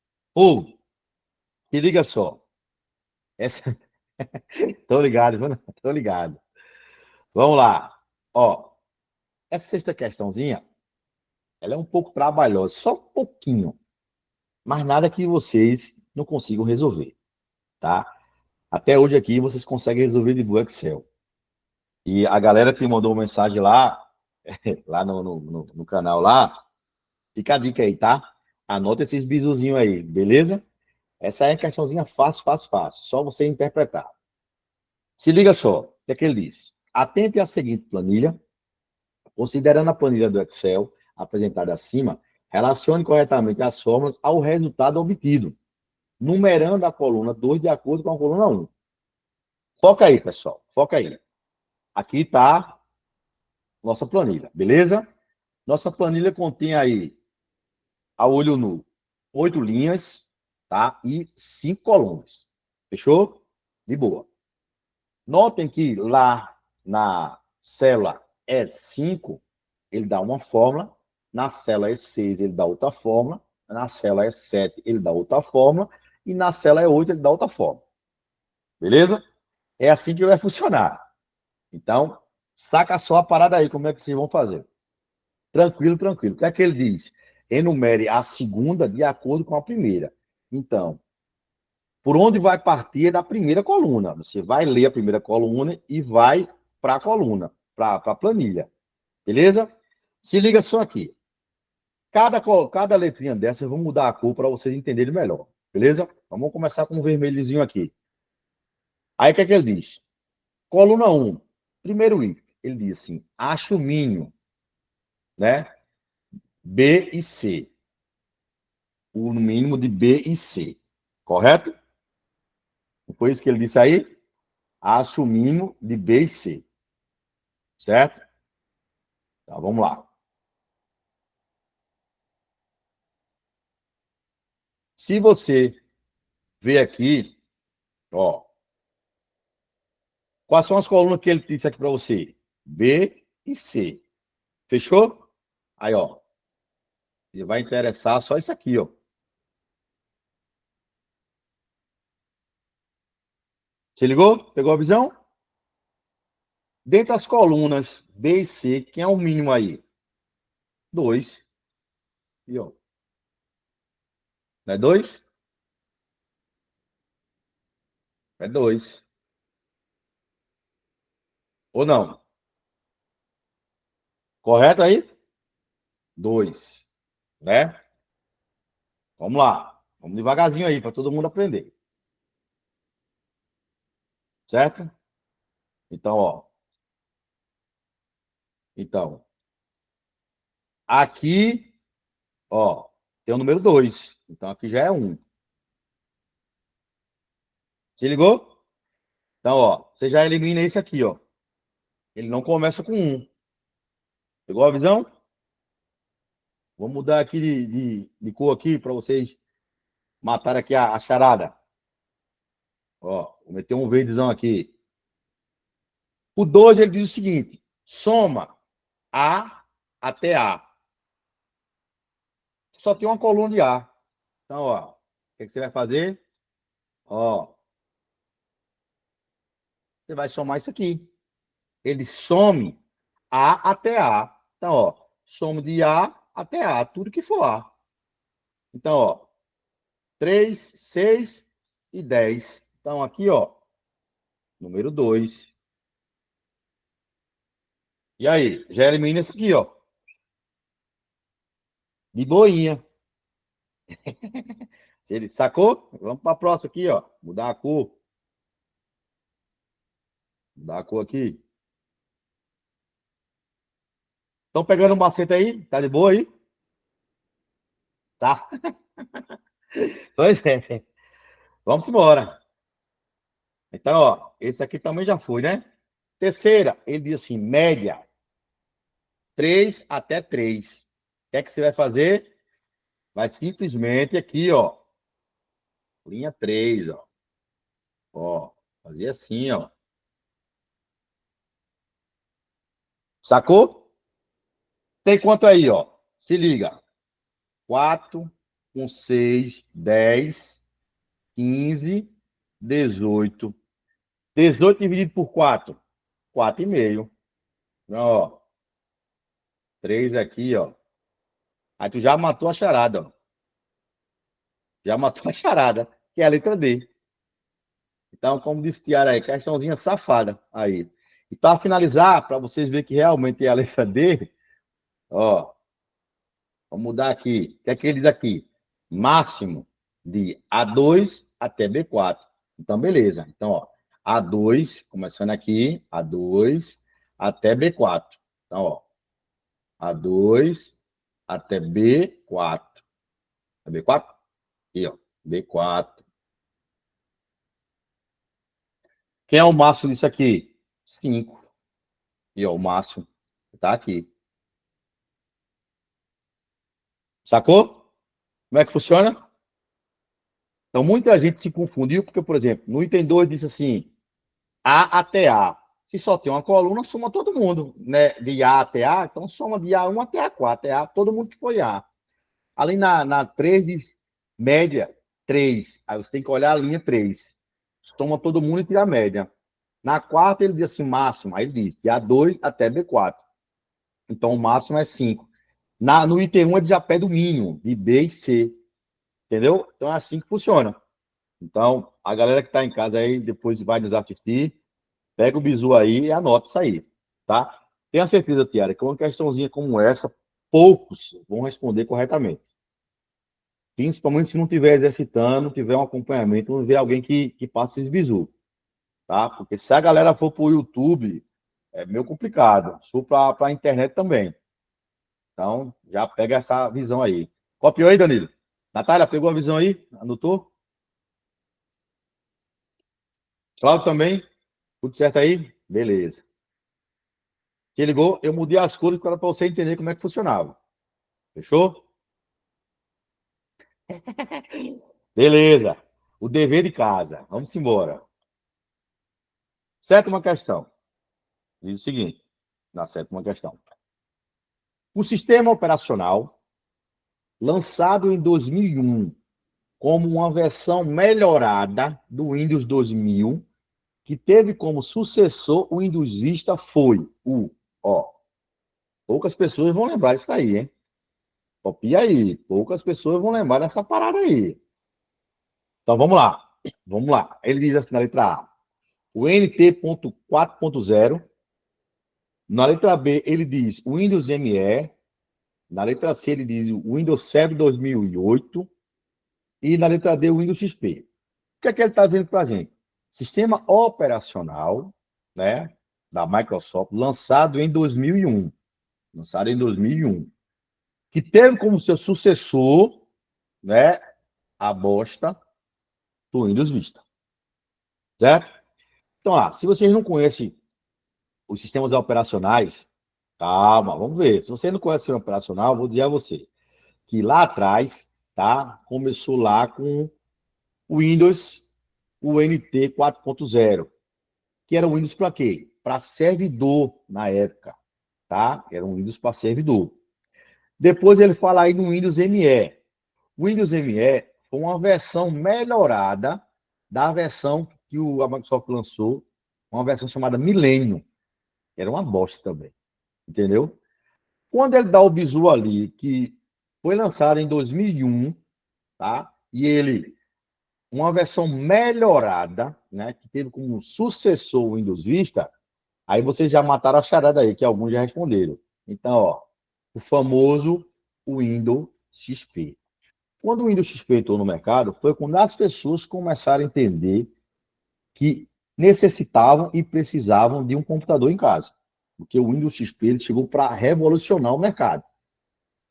Se liga só. Essa... tô ligado, tô ligado. Vamos lá. Ó, essa sexta questãozinha, ela é um pouco trabalhosa, só um pouquinho. Mas nada que vocês não consigam resolver, tá? Até hoje aqui vocês conseguem resolver de boa Excel. E a galera que mandou mensagem lá, lá no canal lá, fica a dica aí, tá? Anota esses bisuzinhos aí, beleza? Essa é a questãozinha fácil, fácil, fácil. Só você interpretar. Se liga só, o que é que ele diz? Atente à seguinte planilha. Considerando a planilha do Excel apresentada acima, relacione corretamente as fórmulas ao resultado obtido, numerando a coluna 2 de acordo com a coluna 1. Foca aí, pessoal. Foca aí. Aqui está nossa planilha, beleza? Nossa planilha contém aí, a olho nu, 8 linhas, tá? E 5 colunas. Fechou? De boa. Notem que lá na célula E5, ele dá uma fórmula, na célula E6 ele dá outra fórmula, na célula E7 ele dá outra fórmula, e na célula E8 ele dá outra fórmula. Beleza? É assim que vai funcionar. Então, saca só a parada aí, como é que vocês vão fazer. Tranquilo, tranquilo. O que é que ele diz? Enumere a segunda de acordo com a primeira. Então, por onde vai partir é da primeira coluna. Você vai ler a primeira coluna e vai para a coluna, para a planilha. Beleza? Se liga só aqui. Cada letrinha dessa eu vou mudar a cor para vocês entenderem melhor. Beleza? Vamos começar com um vermelhozinho aqui. Aí o que é que ele diz? Coluna 1, primeiro item. Ele diz assim: acho o mínimo, né? B e C. O mínimo de B e C. Correto? Não foi isso que ele disse aí? Acho o mínimo de B e C. Certo? Então, vamos lá. Se você ver aqui, ó, quais são as colunas que ele disse aqui para você? B e C. Fechou? Aí, ó. Ele vai interessar só isso aqui, ó. Se ligou? Pegou a visão? Dentro das colunas B e C, quem é o mínimo aí? 2. E, ó. Não é 2? É 2. Ou não? Correto aí? 2. Né? Vamos lá. Vamos devagarzinho aí, para todo mundo aprender. Certo? Então, ó. Então, aqui, ó, tem o número 2. Então, aqui já é 1. Se ligou? Então, ó, você já elimina esse aqui, ó. Ele não começa com 1. Pegou a visão? Vou mudar aqui de cor aqui para vocês matarem aqui a charada. Ó, vou meter um verdezão aqui. O 2 ele diz o seguinte: soma A até A. Só tem uma coluna de A. Então, ó, o que você vai fazer? Ó, você vai somar isso aqui. Ele some A até A. Então, ó, somo de A até A, tudo que for A. Então, ó, 3, 6 e 10. Então, aqui, ó, número 2. E aí, já elimina isso aqui, ó. De boinha. Ele sacou? Vamos para a próxima aqui, ó. Mudar a cor. Mudar a cor aqui. Estão pegando um macete aí? Tá de boa aí? Tá. Pois é. Vamos embora. Então, ó, esse aqui também já foi, né? Terceira, ele diz assim, média, 3 até 3. O que é que você vai fazer? Vai simplesmente aqui, ó, linha 3, ó. Ó, fazer assim, ó. Sacou? Tem quanto aí, ó? Se liga. 4 com 6, 10, 15, 18. 18 dividido por 4, 4,5. Então, ó, 3 aqui, ó. Aí tu já matou a charada, ó. Já matou a charada, que é a letra D. Então, como disse Tiara aí, questãozinha safada aí. E para finalizar, para vocês verem que realmente é a letra D, ó, vamos mudar aqui. O que é que ele diz aqui? Máximo de A2 até B4. Então, beleza. Então, ó, A2, começando aqui, A2 até B4. Então, ó, A2 até B4. É B4? Aqui, ó, B4. Quem é o máximo disso aqui? 5. E ó, o máximo tá aqui. Sacou? Como é que funciona? Então, muita gente se confundiu, porque, por exemplo, no item 2 disse assim, A até A. Se só tem uma coluna, soma todo mundo, né? De A até A, então soma de A1 até A4, até A, todo mundo que foi A. Ali na 3 diz média 3. Aí você tem que olhar a linha 3. Soma todo mundo e tira a média. Na quarta, ele diz assim, máximo. Aí ele diz de A2 até B4. Então, o máximo é 5. No item 1, ele já pede o mínimo, de B e C. Entendeu? Então, é assim que funciona. Então, a galera que está em casa aí, depois vai nos assistir, pega o bizu aí e anota isso aí, tá? Tenha certeza, Tiara, que uma questãozinha como essa, poucos vão responder corretamente. Principalmente se não estiver exercitando, tiver um acompanhamento, não ver alguém que passe esse bizu, tá? Porque se a galera for para o YouTube, é meio complicado. Se for para a internet também. Então, já pega essa visão aí. Copiou aí, Danilo? Natália, pegou a visão aí? Anotou? Claudio também? Tudo certo aí? Beleza. Se ligou? Eu mudei as cores para você entender como é que funcionava. Fechou? Beleza. O dever de casa. Vamos embora. Sétima questão. Diz o seguinte, na sétima questão. O sistema operacional, lançado em 2001 como uma versão melhorada do Windows 2000, que teve como sucessor o Windows Vista, foi o, ó, poucas pessoas vão lembrar disso aí, hein? Copia aí, poucas pessoas vão lembrar dessa parada aí. Então vamos lá, vamos lá. Ele diz assim na letra A, o NT.4.0, na letra B ele diz o Windows ME, na letra C ele diz o Windows Server 2008 e na letra D o Windows XP. O que é que ele está dizendo para a gente? Sistema operacional, né, da Microsoft, lançado em 2001. Lançado em 2001. Que teve como seu sucessor, né, a bosta do Windows Vista. Certo? Então, se vocês não conhecem os sistemas operacionais, calma, vamos ver. Se você não conhece o sistema operacional, vou dizer a você que lá atrás, tá, começou lá com o Windows, o NT 4.0, que era o Windows para quê? Para servidor na época, tá? Era um Windows para servidor. Depois ele fala aí no Windows ME. O Windows ME foi uma versão melhorada da versão que a Microsoft lançou, uma versão chamada Millennium. Era uma bosta também, entendeu? Quando ele dá o bizu ali, que foi lançado em 2001, tá? E ele, uma versão melhorada, né, que teve como sucessor o Windows Vista, aí vocês já mataram a charada aí, que alguns já responderam. Então, ó, o famoso Windows XP. Quando o Windows XP entrou no mercado, foi quando as pessoas começaram a entender que necessitavam e precisavam de um computador em casa. Porque o Windows XP ele chegou para revolucionar o mercado,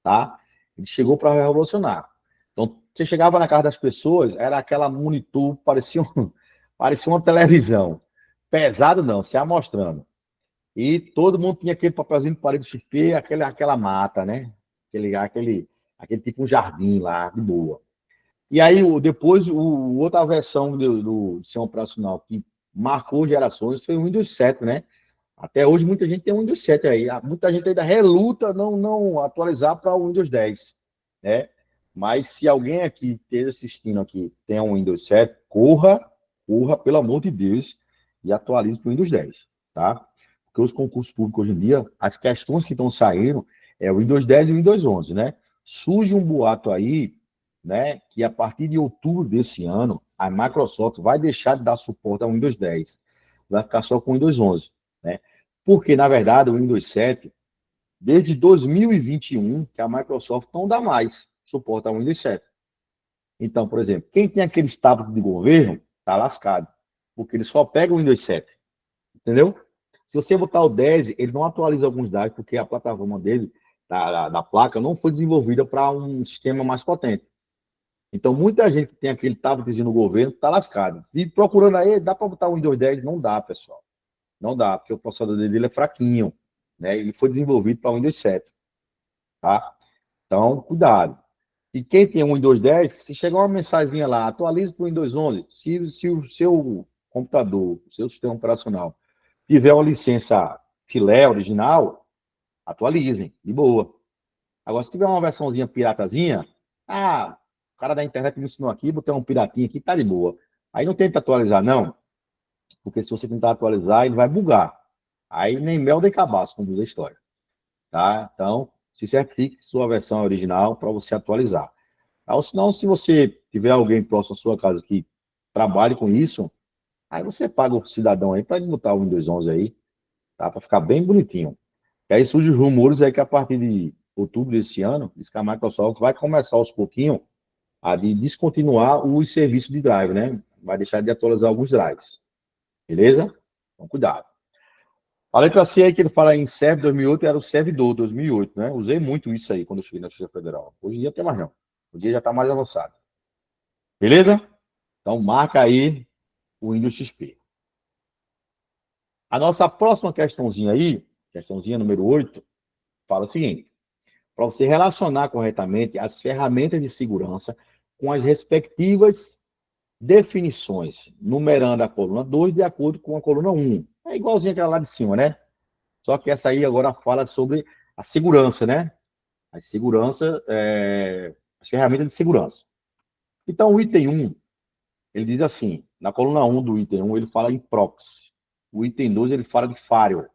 tá? Ele chegou para revolucionar. Então, você chegava na casa das pessoas, era aquela monitor, parecia uma televisão. Pesado não, se amostrando. E todo mundo tinha aquele papelzinho de parede do XP, aquela mata, né? Aquele tipo um jardim lá, de boa. E aí, depois, outra versão do sistema operacional que marcou gerações foi o Windows 7, né? Até hoje, muita gente tem o Windows 7 aí. Muita gente ainda reluta não atualizar para o Windows 10, né? Mas se alguém aqui esteja assistindo aqui tem um Windows 7, corra, pelo amor de Deus, e atualize para o Windows 10, tá? Porque os concursos públicos hoje em dia, as questões que estão saindo é o Windows 10 e o Windows 11, né? Surge um boato aí, né, que a partir de outubro desse ano, a Microsoft vai deixar de dar suporte ao Windows 10, vai ficar só com o Windows 11, né? Porque, na verdade, o Windows 7, desde 2021, que a Microsoft não dá mais suporte ao Windows 7. Então, por exemplo, quem tem aquele tablet de governo, tá lascado, porque ele só pega o Windows 7, entendeu? Se você botar o 10, ele não atualiza alguns dados, porque a plataforma dele, da placa, não foi desenvolvida para um sistema mais potente. Então, muita gente que tem aquele tabletzinho no governo está lascado. E procurando aí, dá para botar o Windows 10? Não dá, pessoal. Não dá, porque o processador dele é fraquinho, né? Ele foi desenvolvido para o Windows 7, tá? Então, cuidado. E quem tem o Windows 10, se chegar uma mensagem lá, atualize para o Windows 11, se o seu computador, o seu sistema operacional, tiver uma licença filé original, atualizem, de boa. Agora, se tiver uma versãozinha piratazinha, o cara da internet me ensinou aqui, botei um piratinha aqui, tá de boa. Aí não tenta atualizar, não, porque se você tentar atualizar, ele vai bugar. Aí nem mel nem cabaço, como diz a história. Tá? Então, se certifique que sua versão é original para você atualizar. Ou senão, se você tiver alguém próximo à sua casa que trabalhe com isso, aí você paga o cidadão aí para ele botar o Windows 11 aí, tá? Para ficar bem bonitinho. E aí surgem os rumores aí que a partir de outubro desse ano, diz que a Microsoft vai começar aos pouquinhos a de descontinuar os serviços de drive, né? Vai deixar de atualizar alguns drives. Beleza? Então, cuidado. A letra C aí que ele fala em serve 2008 era o servidor 2008, né? Usei muito isso aí quando eu cheguei na Justiça Federal. Hoje em dia não tem mais não. O dia já está mais avançado. Beleza? Então, marca aí o Windows XP. A nossa próxima questãozinha aí, questãozinha número 8, fala o seguinte: para você relacionar corretamente as ferramentas de segurança com as respectivas definições, numerando a coluna 2 de acordo com a coluna 1. É igualzinho aquela lá de cima, né? Só que essa aí agora fala sobre a segurança, né? A segurança, as ferramentas de segurança. Então, o item 1, ele diz assim, na coluna 1 do item 1, ele fala em proxy. O item 2, ele fala de firewall.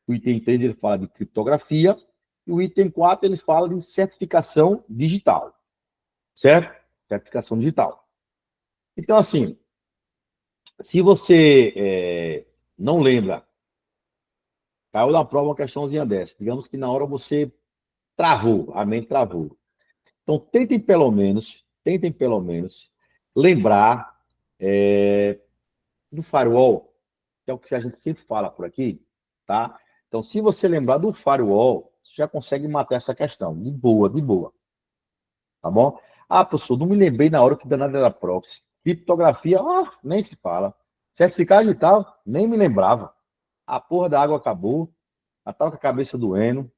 O item 3, ele fala de criptografia. E o item 4, ele fala de certificação digital. Certo? Certificação digital. Então, assim, se você não lembra, caiu na prova uma questãozinha dessa. Digamos que na hora você travou, a mente travou. Então, tentem pelo menos lembrar do firewall, que é o que a gente sempre fala por aqui, tá? Então, se você lembrar do firewall, você já consegue matar essa questão. De boa, de boa. Tá bom? Professor, não me lembrei na hora que danada era proxy. Criptografia, nem se fala. Certificado digital, nem me lembrava. A porra da água acabou, já tava com a cabeça doendo.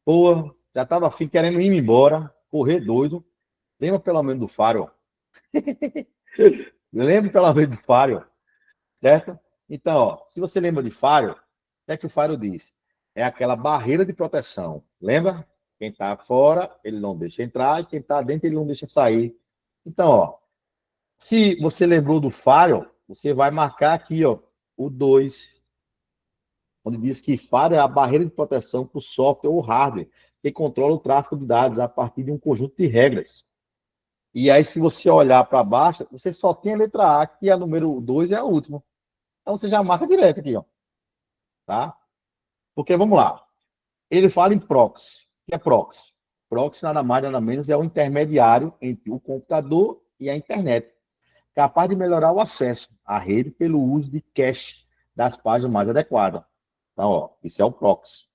Porra, já tava querendo ir embora, correr doido. Lembra pelo menos do firewall. Lembra pelo menos do firewall. Certo? Então, ó, se você lembra de firewall, o que é que o firewall diz? É aquela barreira de proteção. Lembra? Quem está fora, ele não deixa entrar, e quem está dentro, ele não deixa sair. Então, ó, Se você lembrou do firewall, você vai marcar aqui, ó, o 2, onde diz que firewall é a barreira de proteção para o software ou hardware que controla o tráfego de dados a partir de um conjunto de regras. E aí, se você olhar para baixo, você só tem a letra A, que é a número 2, é a última. Então, você já marca direto aqui, ó. Tá? Porque, vamos lá. Ele fala em proxy. O que é proxy? Proxy, nada mais, nada menos, é o intermediário entre o computador e a internet, capaz de melhorar o acesso à rede pelo uso de cache das páginas mais adequadas. Então, ó, isso é o proxy.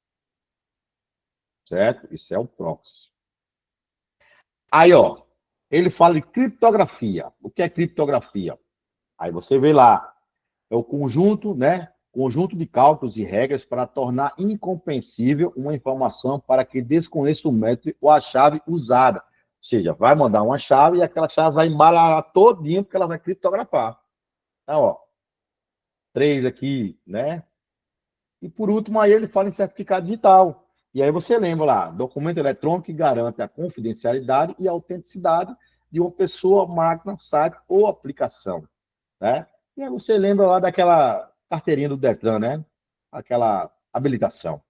Certo? Isso é o proxy. Aí, ó, ele fala de criptografia. O que é criptografia? Aí você vê lá, é o conjunto, né? Conjunto de cálculos e regras para tornar incompreensível uma informação para que desconheça o método ou a chave usada. Ou seja, vai mandar uma chave e aquela chave vai embaralhar todinho porque ela vai criptografar. Então, ó, 3 aqui, né? E por último, aí ele fala em certificado digital. E aí você lembra lá, documento eletrônico que garante a confidencialidade e a autenticidade de uma pessoa, máquina, site ou aplicação, né? E aí você lembra lá daquela carteirinha do Detran, né? Aquela habilitação,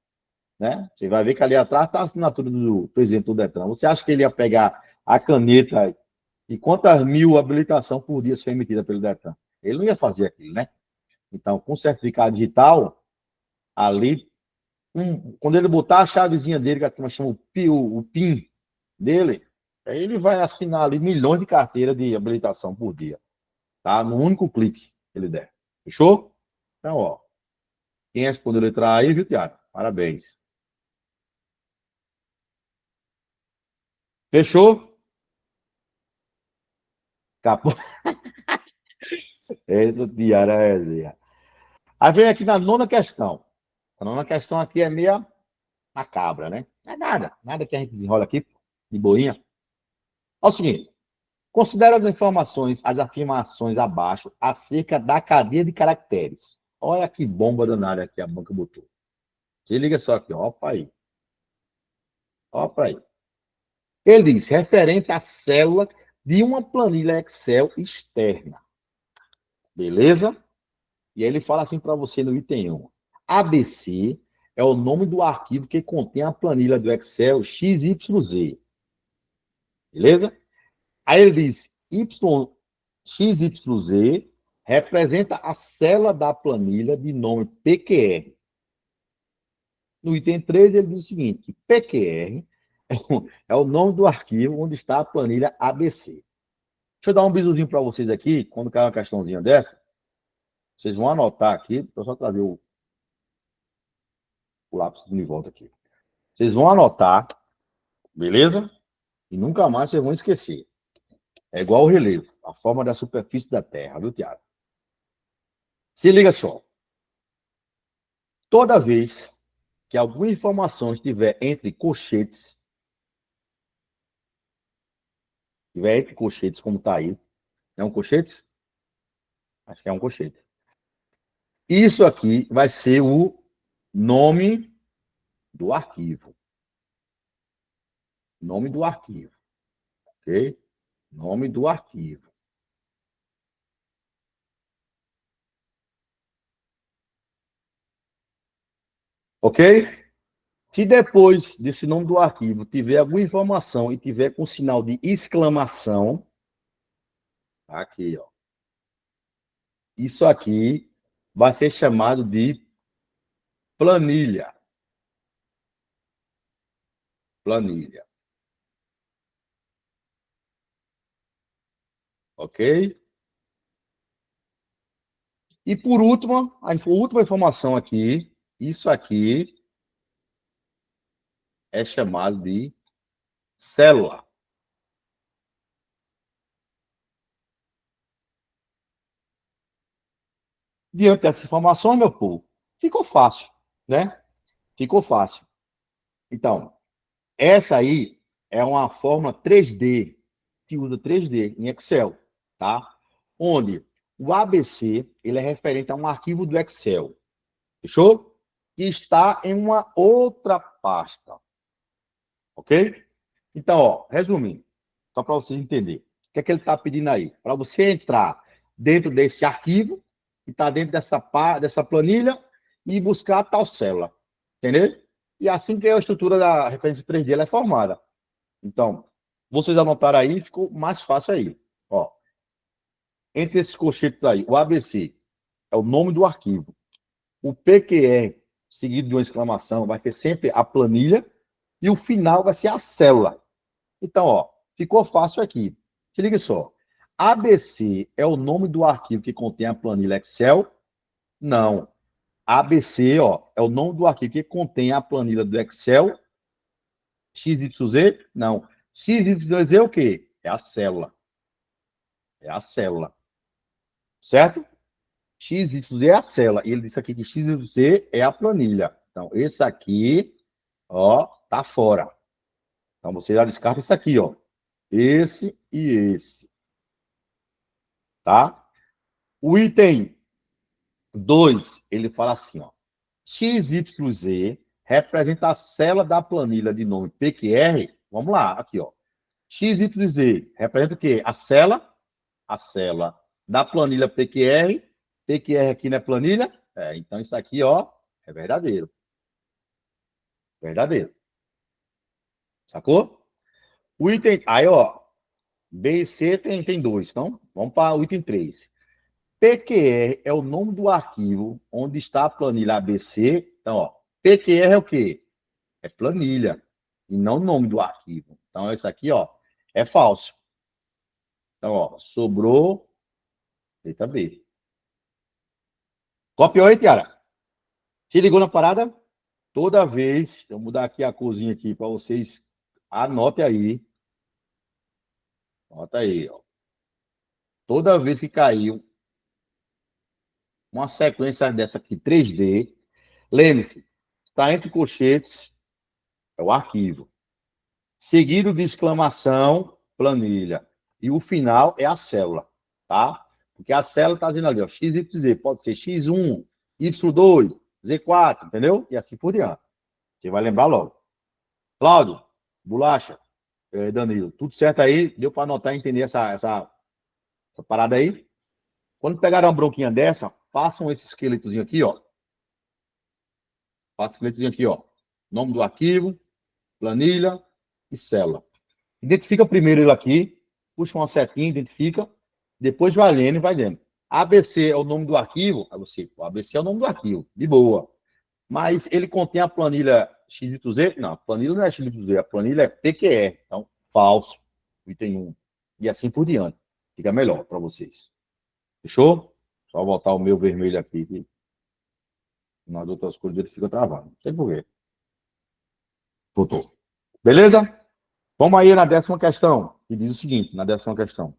né? Você vai ver que ali atrás está a assinatura do presidente do Detran. Você acha que ele ia pegar a caneta e quantas mil habilitação por dia são emitidas pelo Detran? Ele não ia fazer aquilo, né? Então, com certificado digital, ali quando ele botar a chavezinha dele, que a turma chama o PIN dele, aí ele vai assinar ali milhões de carteiras de habilitação por dia, tá? No único clique que ele der. Fechou? Então, ó, quem respondeu a letra A aí, viu, Tiago? Parabéns. Fechou? Capô. Essa Tiago é resenha. Aí vem aqui na nona questão. A nona questão aqui é meia macabra, né? Não é nada, nada que a gente desenrola aqui, de boinha. É o seguinte, considere as informações, as afirmações abaixo acerca da cadeia de caracteres. Olha que bomba danada que a banca botou. Se liga só aqui, ó para aí. Ó para aí. Ele diz, referente à célula de uma planilha Excel externa. Beleza? E aí ele fala assim para você no item 1. ABC é o nome do arquivo que contém a planilha do Excel XYZ. Beleza? Aí ele diz, XYZ representa a célula da planilha de nome PQR. No item 3, ele diz o seguinte, que PQR é o nome do arquivo onde está a planilha ABC. Deixa eu dar um bizuzinho para vocês aqui, quando cair uma questãozinha dessa, vocês vão anotar aqui, deixa eu só trazer o lápis de volta aqui. Vocês vão anotar, beleza? E nunca mais vocês vão esquecer. É igual o relevo, a forma da superfície da Terra, viu, Tiago? Se liga só. Toda vez que alguma informação estiver entre colchetes, como está aí, é um colchete? Acho que é um colchete. Isso aqui vai ser o nome do arquivo. Nome do arquivo. Ok? Nome do arquivo. Ok? Se depois desse nome do arquivo tiver alguma informação e tiver com sinal de exclamação, aqui, ó. Isso aqui vai ser chamado de planilha. Planilha. Ok? E por último, a última informação aqui, isso aqui é chamado de célula. Diante dessa informação, meu povo, ficou fácil, né? Ficou fácil. Então, essa aí é uma forma 3D, que usa 3D em Excel, tá? Onde o ABC, ele é referente a um arquivo do Excel, fechou? Que está em uma outra pasta, ok? Então, ó, resumindo, só para vocês entenderem. que é que ele está pedindo aí? Para você entrar dentro desse arquivo, que está dentro dessa planilha, e buscar tal célula. Entendeu? E assim que a estrutura da referência 3D ela é formada. Então, vocês anotaram aí, ficou mais fácil aí. Ó, entre esses colchetes aí, o ABC é o nome do arquivo. O PQR, seguido de uma exclamação, vai ter sempre a planilha, e o final vai ser a célula. Então, ó, ficou fácil aqui. Se liga só. ABC é o nome do arquivo que contém a planilha Excel? Não. ABC, ó, é o nome do arquivo que contém a planilha do Excel. XYZ? Não. XYZ é o quê? É a célula. É a célula. Certo? XYZ é a célula. E ele disse aqui que XYZ é a planilha. Então, esse aqui, ó, tá fora. Então, você já descarta esse aqui, ó. Esse e esse. Tá? O item 2, ele fala assim, ó. XYZ representa a célula da planilha de nome PQR. Vamos lá, aqui, ó. XYZ representa o quê? A célula da planilha PQR. PQR aqui não é planilha? É, então isso aqui, ó, é verdadeiro. Verdadeiro. Sacou? O item. Aí, ó. B e C tem dois, então vamos para o item 3. PQR é o nome do arquivo onde está a planilha ABC. Então, ó, PQR é o quê? É planilha, e não o nome do arquivo. Então, isso aqui, ó, é falso. Então, ó, sobrou letra B. Copiou aí, Tiara? Se ligou na parada? Toda vez, eu vou mudar aqui a corzinha aqui para vocês, anotem aí. Anota aí, ó. Toda vez que caiu uma sequência dessa aqui, 3D, lembre-se, está entre colchetes, é o arquivo. Seguido de exclamação, planilha. E o final é a célula, tá? Porque a célula está dizendo ali, ó, X, Y, Z. Pode ser X1, Y2, Z4, entendeu? E assim por diante. Você vai lembrar logo. Cláudio, Bolacha, Danilo, tudo certo aí? Deu para anotar e entender essa parada aí? Quando pegar uma bronquinha dessa, façam esse esqueletozinho aqui, ó. Faça esse esqueletozinho aqui, ó. Nome do arquivo, planilha e célula. Identifica primeiro ele aqui, puxa uma setinha, identifica, depois vai lendo e vai lendo. ABC é o nome do arquivo, aí você, o ABC é o nome do arquivo, de boa. Mas ele contém a planilha XYZ? Não, a planilha não é XYZ, a planilha é PQR. Então, falso, item 1. E assim por diante. Fica melhor para vocês. Fechou? Só botar o meu vermelho aqui, que nas outras cores ele fica travado. Não sei por quê. Voltou. Beleza? Vamos aí na 10ª questão, que diz o seguinte, na 10ª questão.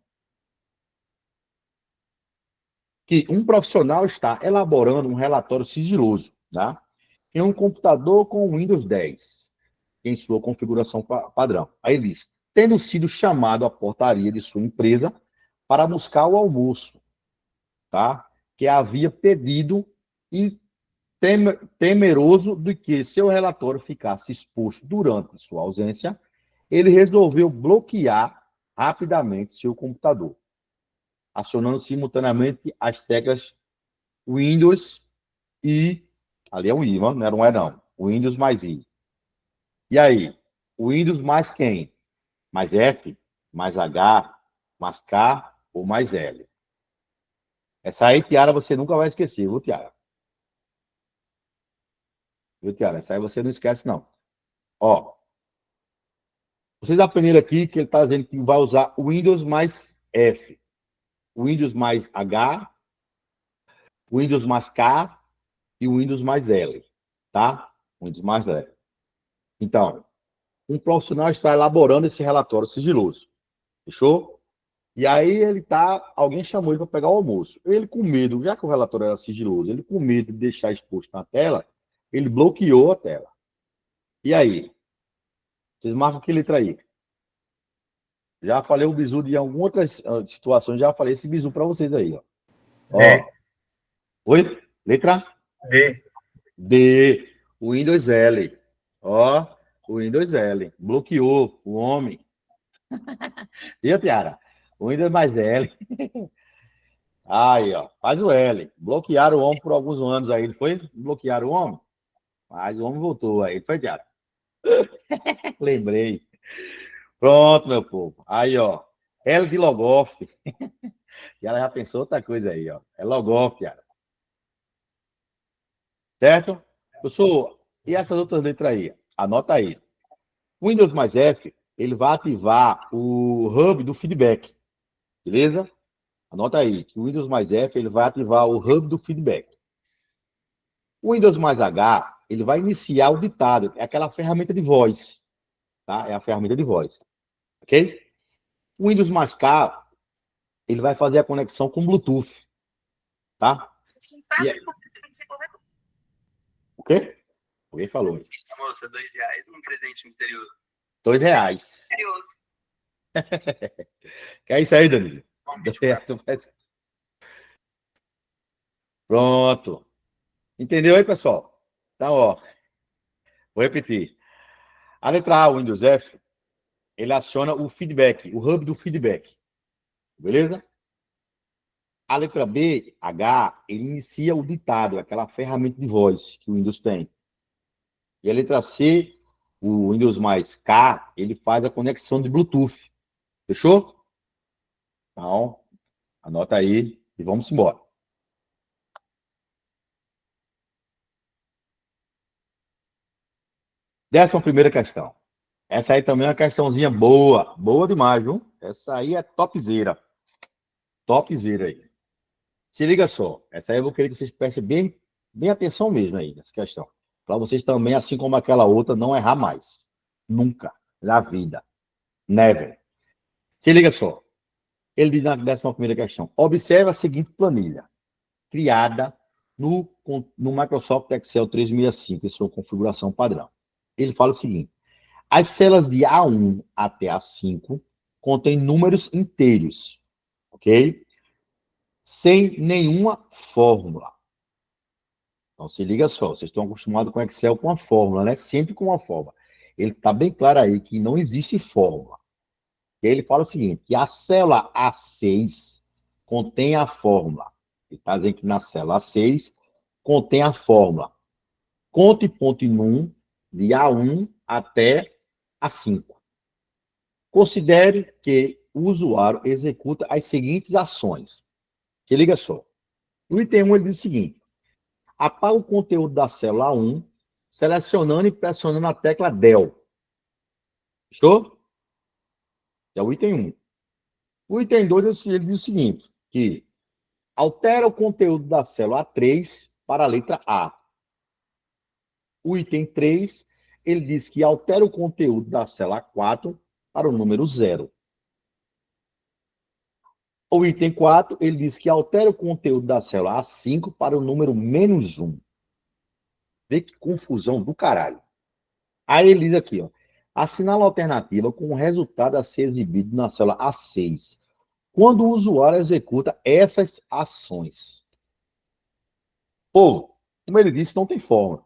Que um profissional está elaborando um relatório sigiloso, tá? Em um computador com Windows 10, em sua configuração padrão. Aí ele diz, tendo sido chamado à portaria de sua empresa para buscar o almoço, tá? Que havia pedido e temeroso de que seu relatório ficasse exposto durante sua ausência, ele resolveu bloquear rapidamente seu computador, acionando simultaneamente as teclas Windows e... Ali é um I, não era um E, não. Windows mais I. E aí? Windows mais quem? Mais F, mais H, mais K ou mais L? Essa aí, Tiara, você nunca vai esquecer, viu, Tiara? Viu, Tiara? Essa aí você não esquece, não. Ó, vocês aprenderam aqui que ele está dizendo que vai usar Windows mais F, Windows mais H, Windows mais K e Windows mais L, tá? Windows mais L. Então, um profissional está elaborando esse relatório sigiloso. Fechou? E aí alguém chamou ele para pegar o almoço. Ele com medo, já que o relatório era sigiloso, ele com medo de deixar exposto na tela, ele bloqueou a tela. E aí? Vocês marcam que letra aí? Já falei o bizu de algumas outras situações, já falei esse bizu para vocês aí, ó. Ó. Oi? Letra? D. D. O Windows L. Ó, o Windows L. Bloqueou o homem. E a Tiara? O Windows mais L. Aí, ó. Faz o L. Bloquearam o homem por alguns anos aí, não foi? Bloquearam o homem. Mas o homem voltou aí. Foi, Thiago? Lembrei. Pronto, meu povo. Aí, ó. L de Logoff. E ela já pensou outra coisa aí, ó. É Logoff, cara. Certo? Professor, e essas outras letras aí? Anota aí. Windows mais F, ele vai ativar o hub do feedback. Beleza? Anota aí. Que o Windows mais F, ele vai ativar o hub do feedback. O Windows mais H, ele vai iniciar o ditado. É aquela ferramenta de voz. Tá? É a ferramenta de voz. Ok? O Windows mais K, ele vai fazer a conexão com Bluetooth. Tá? E é... O quê? Alguém falou. Moça, R$ 2, um presente misterioso. R$2. Misterioso. Que é isso aí, Danilo? Pronto. Entendeu aí, pessoal? Então, ó. Vou repetir. A letra A, o Windows F, ele aciona o feedback, o hub do feedback. Beleza? A letra B, H, ele inicia o ditado, aquela ferramenta de voz que o Windows tem. E a letra C, o Windows mais K, ele faz a conexão de Bluetooth. Fechou? Então, anota aí e vamos embora. Décima primeira questão. Essa aí também é uma questãozinha boa. Boa demais, viu? Essa aí é topzera. Topzera aí. Se liga só. Essa aí eu vou querer que vocês prestem bem atenção mesmo aí nessa questão. Para vocês também, assim como aquela outra, não errar mais. Nunca. Na vida. Never. Se liga só. Ele diz na 11ª questão. Observe a seguinte planilha. Criada no Microsoft Excel 365, em sua configuração padrão. Ele fala o seguinte. As células de A1 até A5 contêm números inteiros, ok? Sem nenhuma fórmula. Então, se liga só, vocês estão acostumados com Excel com a fórmula, né? Sempre com uma fórmula. Ele está bem claro aí que não existe fórmula. E aí ele fala o seguinte, que a célula A6 contém a fórmula. Ele está dizendo que na célula A6 contém a fórmula. Conte ponto num de A1 até A5. Considere que o usuário executa as seguintes ações. Se liga só. O item 1 ele diz o seguinte. Apaga o conteúdo da célula 1, selecionando e pressionando a tecla Del. Fechou? É o item 1. O item 2 ele diz o seguinte, que altera o conteúdo da célula A3 para a letra A. O item 3, ele diz que altera o conteúdo da célula 4 para o número 0. O item 4, ele diz que altera o conteúdo da célula A5 para o número -1. Vê que confusão do caralho. Aí ele diz aqui, ó. Assinala a alternativa com o resultado a ser exibido na célula A6, quando o usuário executa essas ações. Pô, como ele disse, não tem fórmula.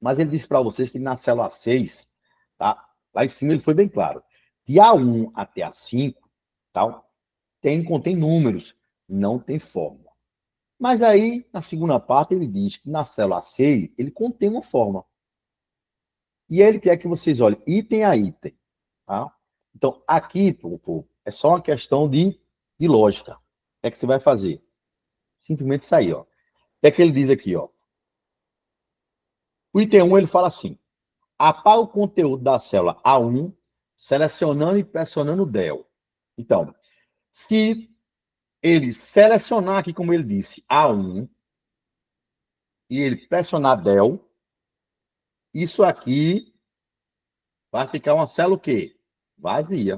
Mas ele disse para vocês que na célula A6, tá? Lá em cima ele foi bem claro. De A1 até A5, tá? Contém números, não tem fórmula. Mas aí, na segunda parte, ele diz que na célula C, ele contém uma fórmula. E ele quer que vocês olhem item a item. Tá? Então, aqui, povo, é só uma questão de lógica. O que é que você vai fazer? Simplesmente isso aí, ó. O que é que ele diz aqui, ó? O item 1, ele fala assim. Apaga o conteúdo da célula A1, selecionando e pressionando Del. Então, se ele selecionar aqui, como ele disse, A1, e ele pressionar Del, isso aqui vai ficar uma célula o quê? Vazia.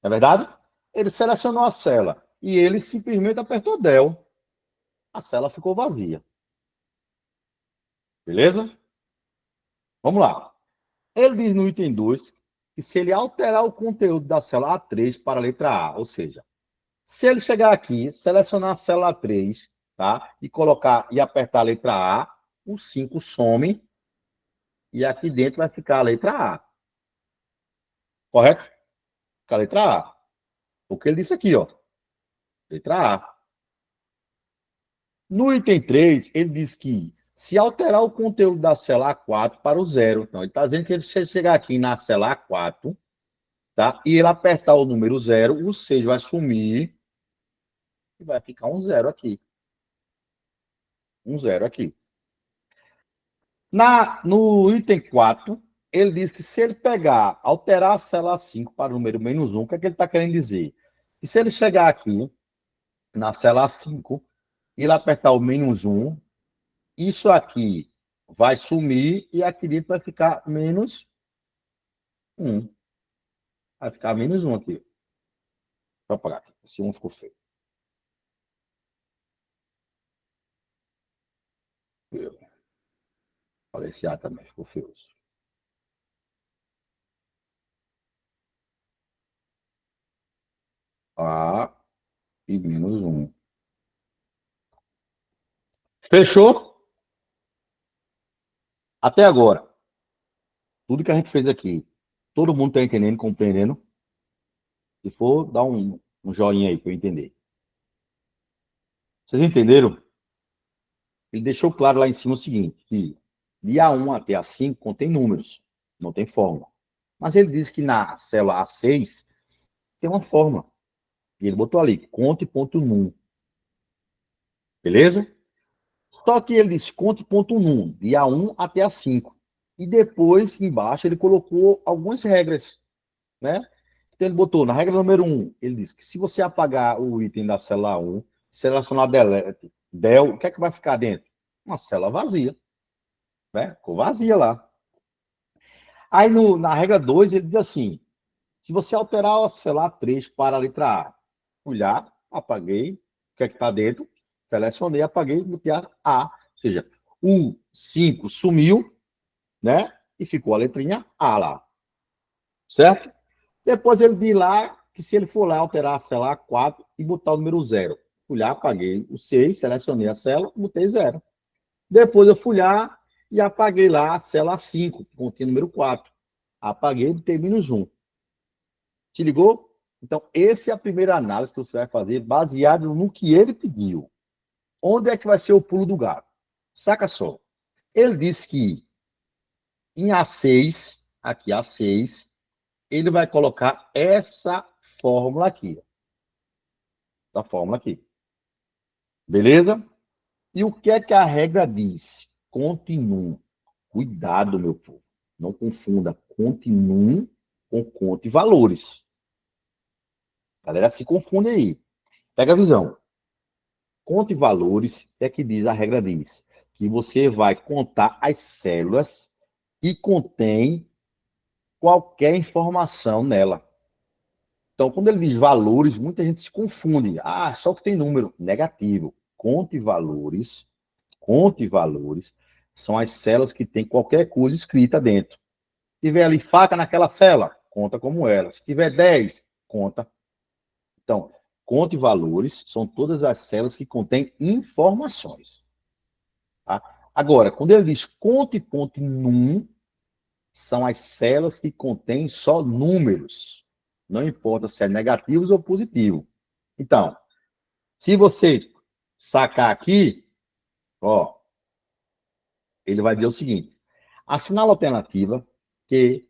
Não é verdade? Ele selecionou a célula e ele simplesmente apertou Del. A célula ficou vazia. Beleza? Vamos lá. Ele diz no item 2 que se ele alterar o conteúdo da célula A3 para a letra A, ou seja, se ele chegar aqui, selecionar a célula 3, tá? E colocar e apertar a letra A, o 5 some e aqui dentro vai ficar a letra A. Correto? Fica a letra A. O que ele disse aqui, ó. Letra A. No item 3, ele diz que se alterar o conteúdo da célula A4 para o zero, então ele está dizendo que ele chegar aqui na célula A4, tá? E ele apertar o número 0, o 6 vai sumir e vai ficar um 0 aqui. Um 0 aqui. No item 4, ele diz que se ele pegar, alterar a célula 5 para o número menos 1, o que é que ele está querendo dizer? Que se ele chegar aqui na célula 5 e ele apertar o menos 1, isso aqui vai sumir e aqui dentro vai ficar menos 1. Vai ficar menos 1 aqui. Vou apagar aqui. Esse 1 ficou feio. Olha, esse A também ficou feio. A e menos 1. Fechou? Até agora. Tudo que a gente fez aqui. Todo mundo está entendendo, compreendendo? Se for, dá um joinha aí para eu entender. Vocês entenderam? Ele deixou claro lá em cima o seguinte, que de A1 até A5 contém números, não tem fórmula. Mas ele diz que na célula A6 tem uma fórmula. E ele botou ali, conte ponto num. Beleza? Só que ele diz conte ponto num, de A1 até A5. E depois, embaixo, ele colocou algumas regras, né? Então ele botou, na regra número 1, ele diz que se você apagar o item da célula 1, selecionar delete, del, o que é que vai ficar dentro? Uma célula vazia. Né? Ficou vazia lá. Aí na regra 2, ele diz assim, se você alterar a célula 3 para a letra A, olhar, apaguei, o que é que está dentro? Selecionei, apaguei, botei A. Ou seja, o 5 sumiu, né? E ficou a letrinha A lá. Certo? Depois ele diz lá que se ele for lá alterar a célula 4 e botar o número 0. Fui lá, apaguei o 6, selecionei a célula, botei 0. Depois eu fui lá e apaguei lá a célula 5, que continha o número 4. Apaguei e botei menos 1. Te ligou? Então, essa é a primeira análise que você vai fazer, baseado no que ele pediu. Onde é que vai ser o pulo do gato? Saca só. Ele disse que em A6, aqui A6, ele vai colocar essa fórmula aqui. Essa fórmula aqui. Beleza? E o que é que a regra diz? Continue. Cuidado, meu povo. Não confunda continue com conte valores. A galera se confunde aí. Pega a visão. Conte valores é que diz, a regra diz, que você vai contar as células que contém qualquer informação nela. Então, quando ele diz valores, muita gente se confunde. Ah, só que tem número negativo. Conte valores são as células que tem qualquer coisa escrita dentro. Se tiver ali faca naquela célula, conta como ela. Se tiver 10, conta. Então, conte valores são todas as células que contêm informações. Tá? Agora, quando ele diz conte ponto num, são as células que contêm só números. Não importa se é negativos ou positivo. Então, se você sacar aqui, ó, ele vai dizer o seguinte: assinala a alternativa que,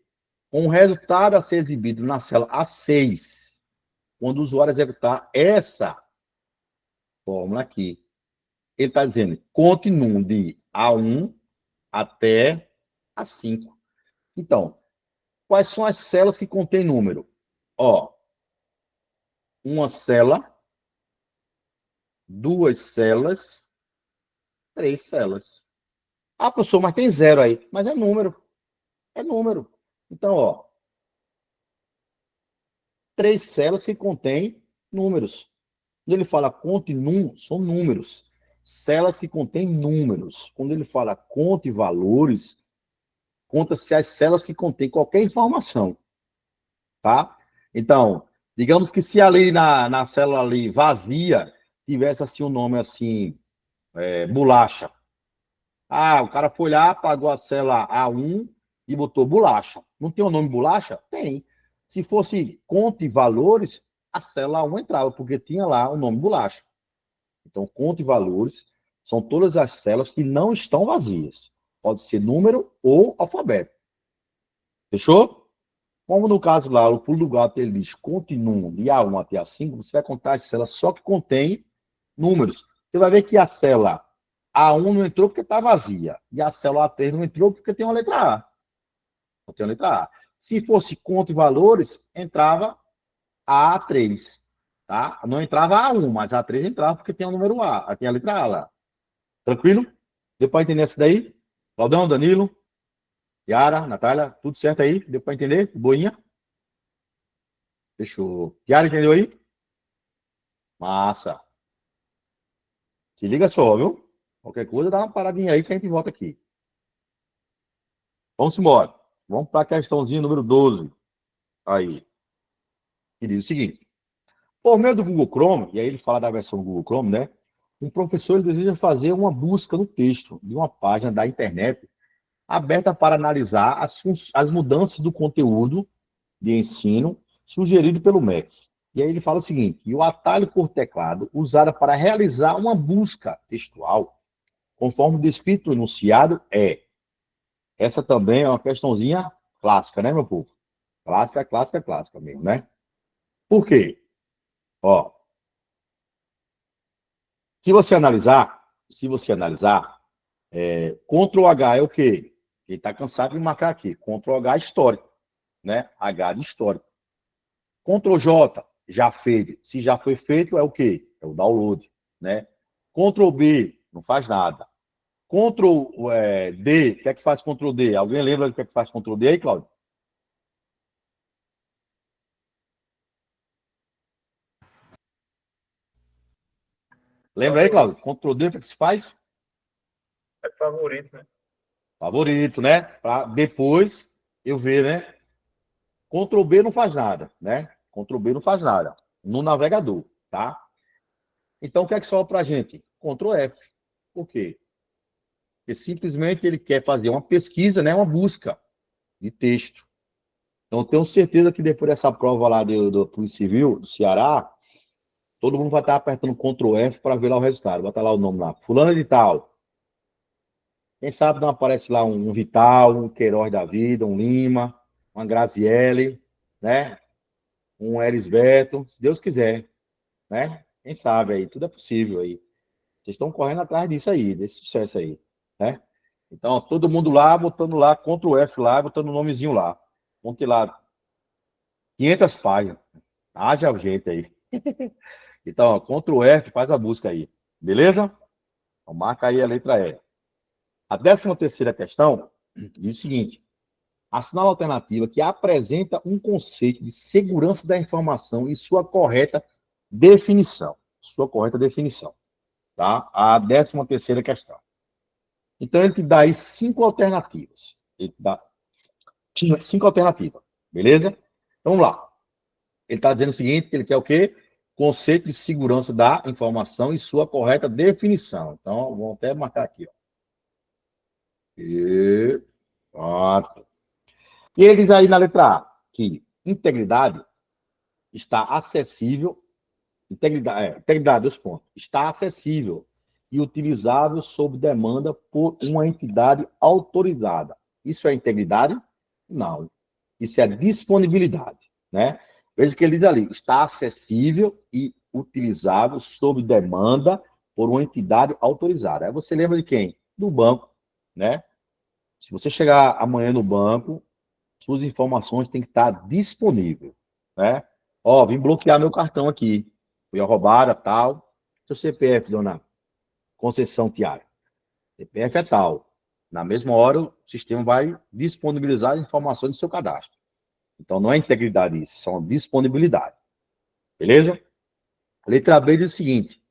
com o resultado a ser exibido na célula A6, quando o usuário executar essa fórmula aqui, ele está dizendo, conte num de A1 até A5. Então, quais são as células que contêm número? Ó, uma célula, duas células, três células. Ah, professor, mas tem 0 aí. Mas é número. É número. Então, ó, 3 células que contêm números. Quando ele fala conte num, são números. Células que contêm números. Quando ele fala conte valores, conta-se as células que contêm qualquer informação. Tá? Então, digamos que se ali na célula ali vazia, tivesse assim um nome assim, bolacha. Ah, o cara foi lá, pagou a célula A1 e botou bolacha. Não tem o nome bolacha? Tem. Se fosse conta e valores, a célula A1 entrava, porque tinha lá o nome bolacha. Então, conta e valores são todas as células que não estão vazias. Pode ser número ou alfabeto. Fechou? Como no caso lá, o pulo do gato, ele diz continua de A1 até A5, você vai contar as células só que contém números. Você vai ver que a célula A1 não entrou porque está vazia. E a célula A3 não entrou porque tem uma letra A. Não tem uma letra A. Se fosse conta e valores, entrava a A3. Tá? Não entrava A1, mas a A3 entrava porque tem o número A. Tem a letra A lá. Tranquilo? Deu para entender isso daí? Claudão, Danilo, Yara, Natália, tudo certo aí? Deu para entender? Boinha? Fechou. Yara, entendeu aí? Massa. Se liga só, viu? Qualquer coisa, dá uma paradinha aí que a gente volta aqui. Vamos embora. Vamos para a questãozinha número 12. Aí. Que diz o seguinte. Por meio do Google Chrome, e aí ele fala da versão do Google Chrome, né? Um professor deseja fazer uma busca no texto de uma página da internet aberta para analisar as mudanças do conteúdo de ensino sugerido pelo MEC. E aí ele fala o seguinte, e o atalho por teclado usado para realizar uma busca textual, conforme descrito no enunciado, é. Essa também é uma questãozinha clássica, né, meu povo? Clássica, clássica, clássica mesmo, né? Por quê? Ó, se você analisar, Ctrl H é o quê? Quem está cansado de marcar aqui. Ctrl H histórico, né? H de histórico. Ctrl J, já feito. Se já foi feito, é o quê? É o download, né? Ctrl B, não faz nada. Ctrl D, o que é que faz Ctrl D? Alguém lembra do que é que faz Ctrl D aí, Cláudio? Lembra aí, Cláudio? Ctrl D, o que é que se faz? É favorito, né? Favorito, né? Para depois eu ver, né? Ctrl B não faz nada, né? Ctrl B não faz nada no navegador, tá? Então, o que é que sobra para a gente? Ctrl F. Por quê? Porque simplesmente ele quer fazer uma pesquisa, né? Uma busca de texto. Então, eu tenho certeza que depois dessa prova lá do Polícia Civil, do Ceará, todo mundo vai estar apertando Ctrl F para ver lá o resultado. Vai estar lá o nome lá. Fulano de tal. Quem sabe não aparece lá um Vital, um Queiroz da vida, um Lima, uma Graziele, né? Um Erisberto, se Deus quiser, né? Quem sabe aí, tudo é possível aí. Vocês estão correndo atrás disso aí, desse sucesso aí, né? Então, ó, todo mundo lá, botando lá, Ctrl F lá, botando o nomezinho lá. Vamos ter lá 500 páginas. Haja gente aí. Então, ó, Ctrl F, faz a busca aí. Beleza? Então, marca aí a letra E. A 13ª questão diz o seguinte. Assinala a alternativa que apresenta um conceito de segurança da informação e sua correta definição. Sua correta definição. Tá? A 13ª questão. Então, ele te dá aí 5 alternativas. Ele te dá 5 alternativas. Beleza? Então, vamos lá. Ele está dizendo o seguinte, que ele quer o quê? Conceito de segurança da informação e sua correta definição. Então, vamos até marcar aqui. Ó. E... Pronto. E ele diz aí na letra A que integridade está acessível, integridade dos pontos, está acessível e utilizável sob demanda por uma entidade autorizada. Isso é integridade? Não. Isso é disponibilidade, né? Veja que ele diz ali, está acessível e utilizável sob demanda por uma entidade autorizada. Aí você lembra de quem? Do banco, né? Se você chegar amanhã no banco, suas informações têm que estar disponíveis, né? Ó, vim bloquear meu cartão aqui. Fui roubada, tal. Seu CPF, dona Conceição Tiara. CPF é tal. Na mesma hora, o sistema vai disponibilizar as informações do seu cadastro. Então, não é integridade isso, são disponibilidade. Beleza? Letra B diz o seguinte.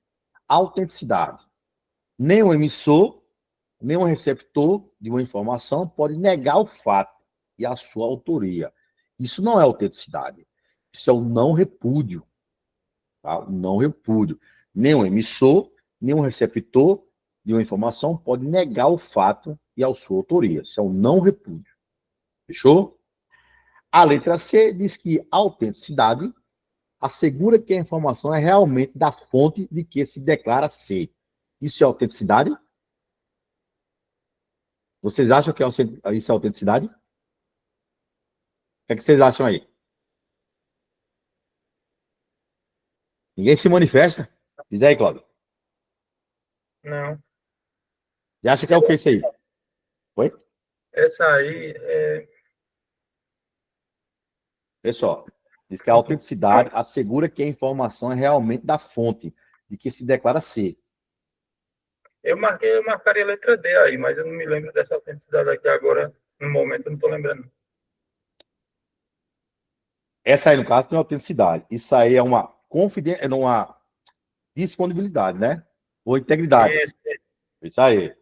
Autenticidade. Nem o emissor, nem o receptor de uma informação pode negar o fato e a sua autoria. Isso não é autenticidade. Isso é o não repúdio. Tá? O não repúdio. Nem o emissor, nem o receptor de uma informação pode negar o fato e a sua autoria. Isso é um não repúdio. Fechou? A letra C diz que a autenticidade assegura que a informação é realmente da fonte de que se declara ser. Isso é autenticidade? Vocês acham que isso é autenticidade? O que é que vocês acham aí? Ninguém se manifesta? Diz aí, Cláudio. Não. Você acha que é o que isso aí? Oi? Essa aí é. Pessoal, diz que a autenticidade assegura que a informação é realmente da fonte de que se declara ser. Eu marcaria a letra D aí, mas eu não me lembro dessa autenticidade aqui agora. No momento eu não estou lembrando. Essa aí, no caso, não é autenticidade. Isso aí é uma disponibilidade, né? Ou integridade. Isso aí.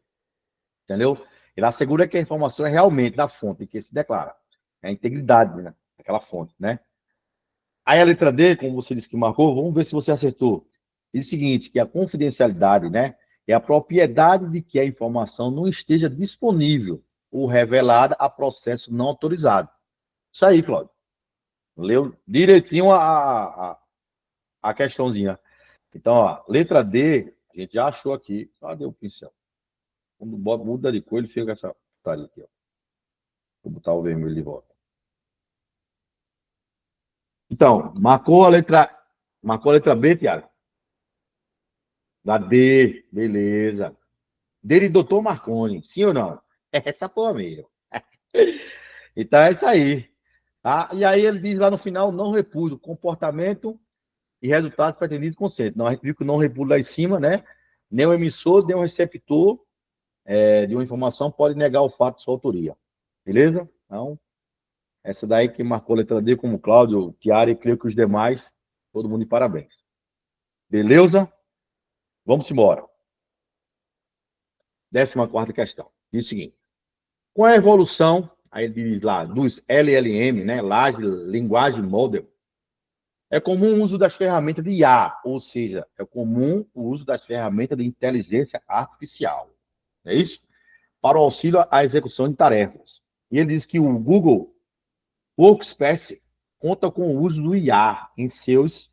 Entendeu? Ele assegura que a informação é realmente da fonte de que se declara. É a integridade, né? Daquela fonte, né? Aí a letra D, como você disse que marcou, vamos ver se você acertou. Diz o seguinte, que a confidencialidade, né, é a propriedade de que a informação não esteja disponível ou revelada a processo não autorizado. Isso aí, Cláudio. Leu direitinho a questãozinha. Então, ó, letra D, a gente já achou aqui. Cadê o pincel? Quando muda de cor, ele fica com essa putaria aqui, ó. Vou botar o vermelho de volta. Então, marcou a letra B, Tiago? Da D, beleza. D de Doutor Marconi, sim ou não? É essa porra mesmo. Então é isso aí. Tá? E aí ele diz lá no final, não repúdio, comportamento e resultados pretendidos consciente. Não, a gente viu que o não repúdio lá em cima, né? Nem o emissor, nem o receptor de uma informação pode negar o fato de sua autoria. Beleza? Então, essa daí que marcou a letra D, como Cláudio, Tiara e creio que os demais, todo mundo de parabéns. Beleza? Vamos embora. 14ª questão. Diz o seguinte. Com a evolução, aí ele diz lá, dos LLM, né, Large Language Model, é comum o uso das ferramentas de IA, ou seja, é comum o uso das ferramentas de inteligência artificial. É isso? Para o auxílio à execução de tarefas. E ele diz que o Google Workspace conta com o uso do IA em seus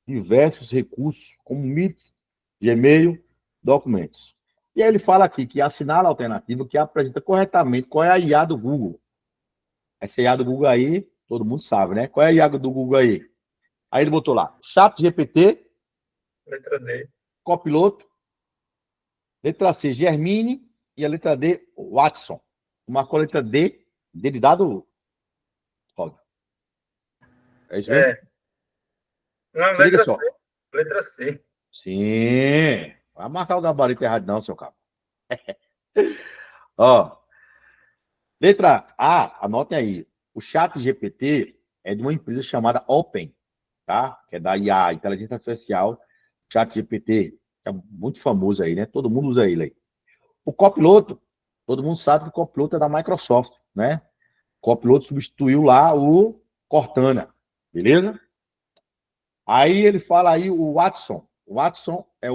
diversos recursos, como Meet, Gmail, documentos. E aí ele fala aqui que assinala a alternativa que apresenta corretamente qual é a IA do Google. Essa IA do Google aí, todo mundo sabe, né? Qual é a IA do Google aí? Aí ele botou lá, ChatGPT, Letra D. Copiloto, letra C, Germini, e a letra D, Watson. Marcou a letra D, D de dado, Cláudio. É isso mesmo? É. Não, Se liga letra só. C. Letra C. Sim. Vai marcar o gabarito errado não, seu cabo. Ó, letra A, anotem aí. O ChatGPT é de uma empresa chamada Open, tá? Que é da IA, Inteligência Artificial, ChatGPT, que é muito famoso aí, né? Todo mundo usa ele aí. O Copiloto, todo mundo sabe que o Copiloto é da Microsoft, né? O Copiloto substituiu lá o Cortana, beleza? Aí ele fala aí o Watson. O Watson é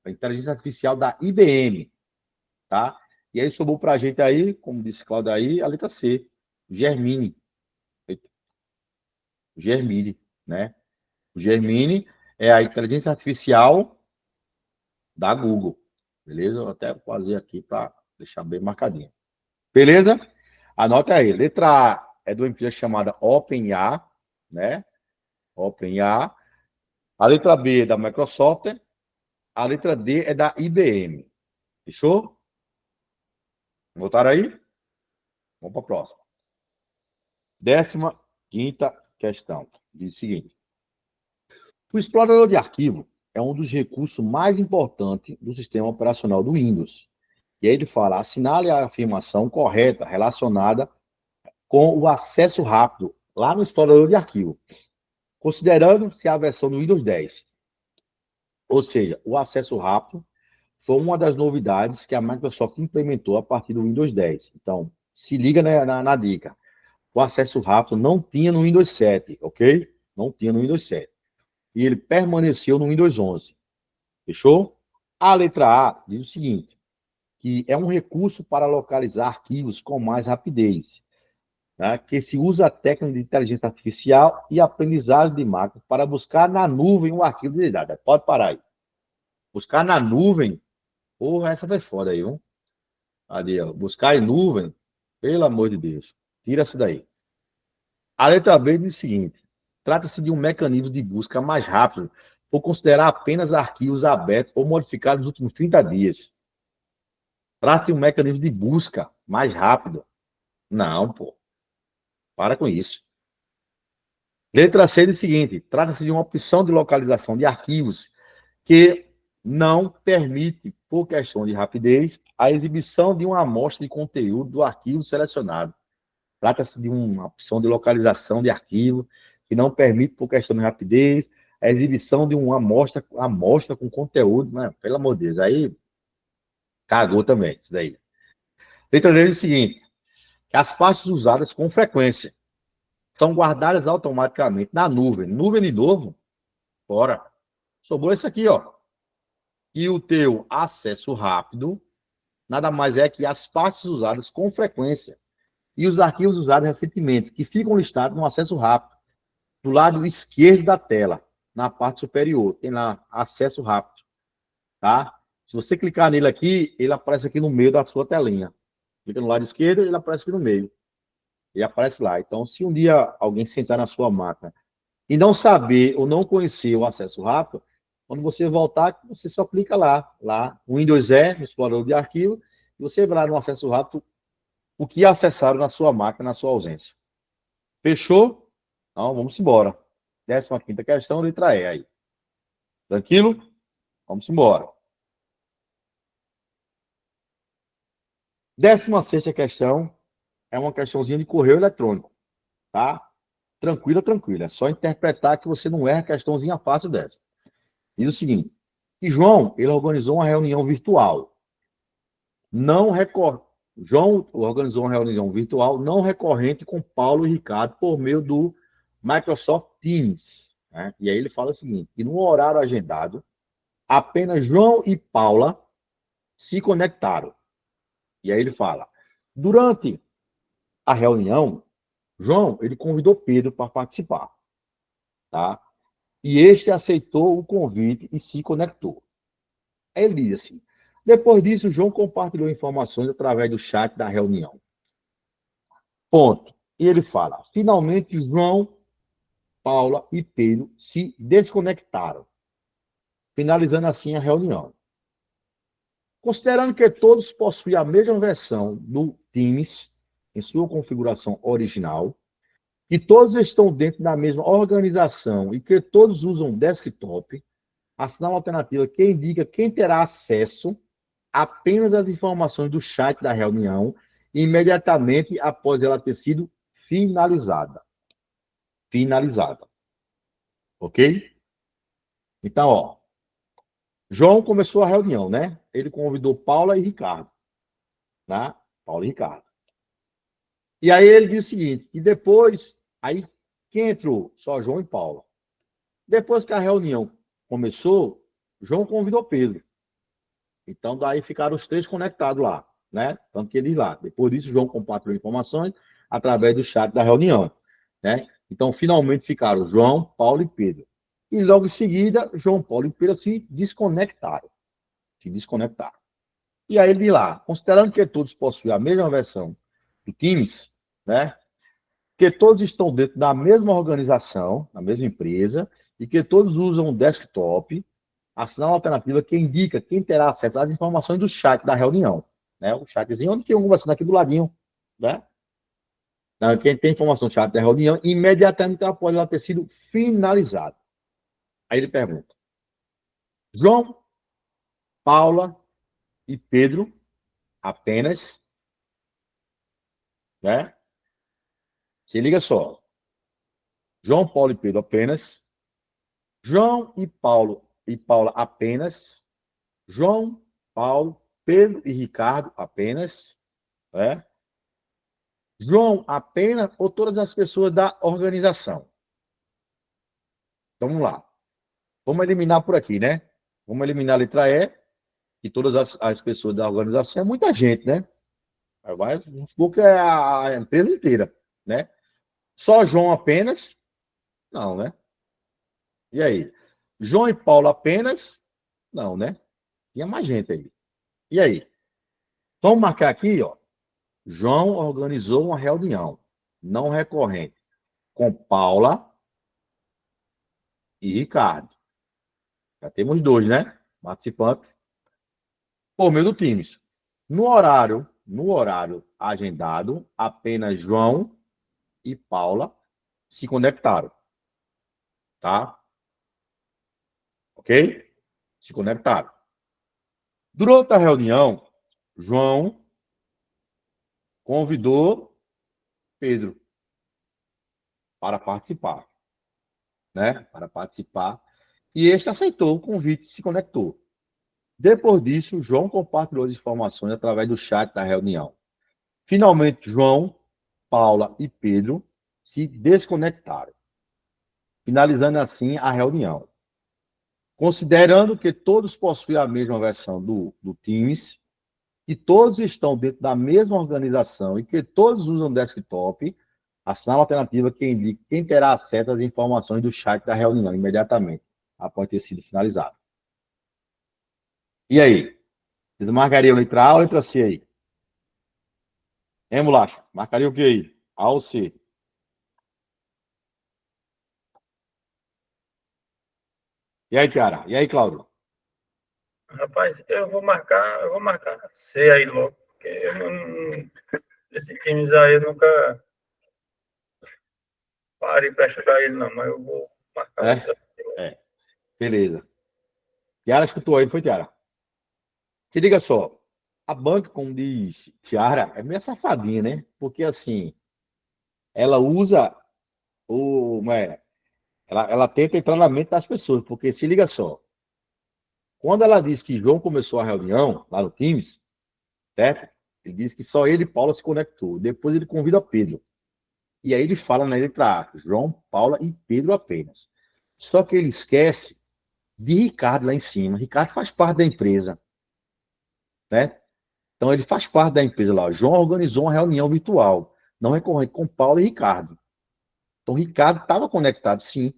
a inteligência artificial da IBM, tá? E aí sobrou pra gente aí, como disse Cláudio aí, a letra C, Germini. Germini, né? O Germini é a inteligência artificial da Google, beleza? Vou até fazer aqui para deixar bem marcadinho. Beleza? Anota aí. Letra A é de uma empresa chamada OpenAI, né? OpenAI. A letra B é da Microsoft. A letra D é da IBM. Fechou? Voltaram aí? Vamos para a próxima. 15ª questão. Diz o seguinte. O explorador de arquivo é um dos recursos mais importantes do sistema operacional do Windows. E aí ele fala, assinale a afirmação correta relacionada com o acesso rápido lá no explorador de arquivo, considerando-se a versão do Windows 10. Ou seja, o acesso rápido foi uma das novidades que a Microsoft implementou a partir do Windows 10. Então, se liga na dica. O acesso rápido não tinha no Windows 7, ok? Não tinha no Windows 7. E ele permaneceu no Windows 11. Fechou? A letra A diz o seguinte, que é um recurso para localizar arquivos com mais rapidez, né, que se usa a técnica de inteligência artificial e aprendizagem de máquina para buscar na nuvem um arquivo de dados. Pode parar aí. Buscar na nuvem, porra, essa foi foda aí, viu? Ali, ó. Buscar em nuvem, pelo amor de Deus. Tira isso daí. A letra B diz o seguinte, trata-se de um mecanismo de busca mais rápido por considerar apenas arquivos abertos ou modificados nos últimos 30 dias. Trata-se de um mecanismo de busca mais rápido. Não, pô. Para com isso. Letra C diz o seguinte, trata-se de uma opção de localização de arquivos que não permite, por questão de rapidez, a exibição de uma amostra de conteúdo do arquivo selecionado. Trata-se de uma opção de localização de arquivo que não permite, por questão de rapidez, a exibição de uma amostra com conteúdo, né? Pelo amor de Deus, aí cagou também, isso daí. Letra D diz o seguinte, que as pastas usadas com frequência são guardadas automaticamente na nuvem. Nuvem de novo? Fora. Sobrou isso aqui, ó. E o teu acesso rápido nada mais é que as pastas usadas com frequência e os arquivos usados recentemente, que ficam listados no acesso rápido, do lado esquerdo da tela, na parte superior. Tem lá acesso rápido, tá? Se você clicar nele aqui, ele aparece aqui no meio da sua telinha. Clica no lado esquerdo, ele aparece aqui no meio. Ele aparece lá. Então, se um dia alguém sentar na sua máquina e não saber ou não conhecer o acesso rápido, quando você voltar, você só clica lá. O Windows no explorador de arquivo, e você vai lá no acesso rápido o que acessaram na sua máquina, na sua ausência. Fechou? Então, vamos embora. 15ª questão, letra E aí. Tranquilo? Vamos embora. 16ª questão é uma questãozinha de correio eletrônico, tá? Tranquila, tranquila. É só interpretar que você não erra a questãozinha fácil dessa. Diz o seguinte, que João, ele organizou uma reunião virtual. João organizou uma reunião virtual não recorrente com Paulo e Ricardo por meio do Microsoft Teams. Né? E aí ele fala o seguinte, que no horário agendado, apenas João e Paula se conectaram. E aí ele fala, durante a reunião, João, ele convidou Pedro para participar. Tá? E este aceitou o convite e se conectou. Aí ele diz assim, depois disso, João compartilhou informações através do chat da reunião. Ponto. E ele fala, finalmente João, Paula e Pedro se desconectaram, finalizando assim a reunião. Considerando que todos possuem a mesma versão do Teams, em sua configuração original, que todos estão dentro da mesma organização e que todos usam desktop, a sinal alternativa que indica quem terá acesso apenas às informações do chat da reunião imediatamente após ela ter sido finalizada. Finalizada. Ok? Então, ó, João começou a reunião, né? Ele convidou Paula e Ricardo. Né? Paula e Ricardo. E aí ele disse o seguinte, e depois, aí quem entrou? Só João e Paula. Depois que a reunião começou, João convidou Pedro. Então, daí ficaram os três conectados lá, né? Tanto que ele diz lá. Depois disso, João compartilhou informações através do chat da reunião, né? Então, finalmente ficaram João, Paulo e Pedro. E logo em seguida, João, Paulo e Pedro se desconectaram. Se desconectaram. E aí ele diz lá, considerando que todos possuem a mesma versão do Teams, né? Que todos estão dentro da mesma organização, da mesma empresa, e que todos usam um desktop, a sinal alternativa que indica quem terá acesso às informações do chat da reunião. Né? O chatzinho, onde tem um conversando aqui do ladinho. Né? Então, quem tem informação do chat da reunião, imediatamente após ela ter sido finalizada. Aí ele pergunta, João, Paula e Pedro apenas, né? Se liga só. João, Paulo e Pedro apenas. João e Paula apenas. João, Paulo, Pedro e Ricardo apenas. Né? João apenas ou todas as pessoas da organização. Então, vamos lá. Vamos eliminar por aqui, né? Vamos eliminar a letra E que todas as pessoas da organização é muita gente, né? Vamos supor que é a empresa inteira, né? Só João apenas? Não, né? E aí? João e Paulo apenas? Não, né? Tinha mais gente aí. E aí? Vamos marcar aqui, ó. João organizou uma reunião não recorrente com Paula e Ricardo. Já temos dois, né? Participantes por meio do Teams. No horário agendado, apenas João e Paula se conectaram, tá? Ok? Se conectaram. Durante a reunião, João convidou Pedro para participar, né? Para participar. E este aceitou o convite e se conectou. Depois disso, João compartilhou as informações através do chat da reunião. Finalmente, João, Paula e Pedro se desconectaram, finalizando assim a reunião. Considerando que todos possuem a mesma versão do Teams, que todos estão dentro da mesma organização e que todos usam desktop, assinale a alternativa que indica quem terá acesso às informações do chat da reunião imediatamente, após ter sido finalizado. E aí? Vocês marcariam letra A ou letra C aí? Hein, Bolacha? Marcaria o que aí? A ou C? E aí, Tiara? E aí, Cláudio? Rapaz, eu vou marcar C aí logo, porque eu não, esse time aí eu nunca parei para estudar ele, não, mas eu vou marcar É? letra C. É. Beleza. Tiara escutou aí, não foi, Tiara? Se liga só. A banca, como diz Tiara, é meio safadinha, né? Porque, assim, ela usa o... ela tenta entrar na mente das pessoas, porque se liga só. Quando ela diz que João começou a reunião lá no Teams, certo? Ele diz que só ele e Paula se conectou. Depois ele convida Pedro. E aí ele fala na letra A, João, Paula e Pedro apenas. Só que ele esquece de Ricardo lá em cima. Ricardo faz parte da empresa, né? Então ele faz parte da empresa lá. João organizou uma reunião virtual, não recorrente, com Paulo e Ricardo. Então Ricardo estava conectado, sim,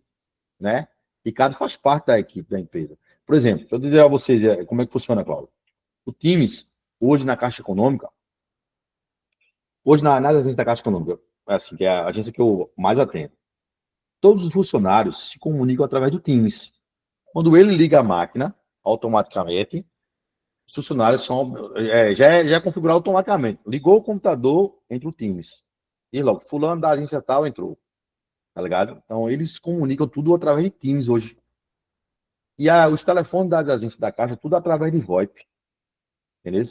né? Ricardo faz parte da equipe da empresa. Por exemplo, deixa eu dizer a vocês como é que funciona, Cláudio. O Teams, hoje na Caixa Econômica, hoje nas agências da Caixa Econômica, assim, que é a agência que eu mais atendo, todos os funcionários se comunicam através do Teams. Quando ele liga a máquina, automaticamente, os funcionários já é configurado automaticamente. Ligou o computador, entra o Teams. E logo, fulano da agência tal entrou. Tá ligado? Então, eles comunicam tudo através de Teams hoje. E os telefones das agências da Caixa, tudo através de VoIP. Entendeu?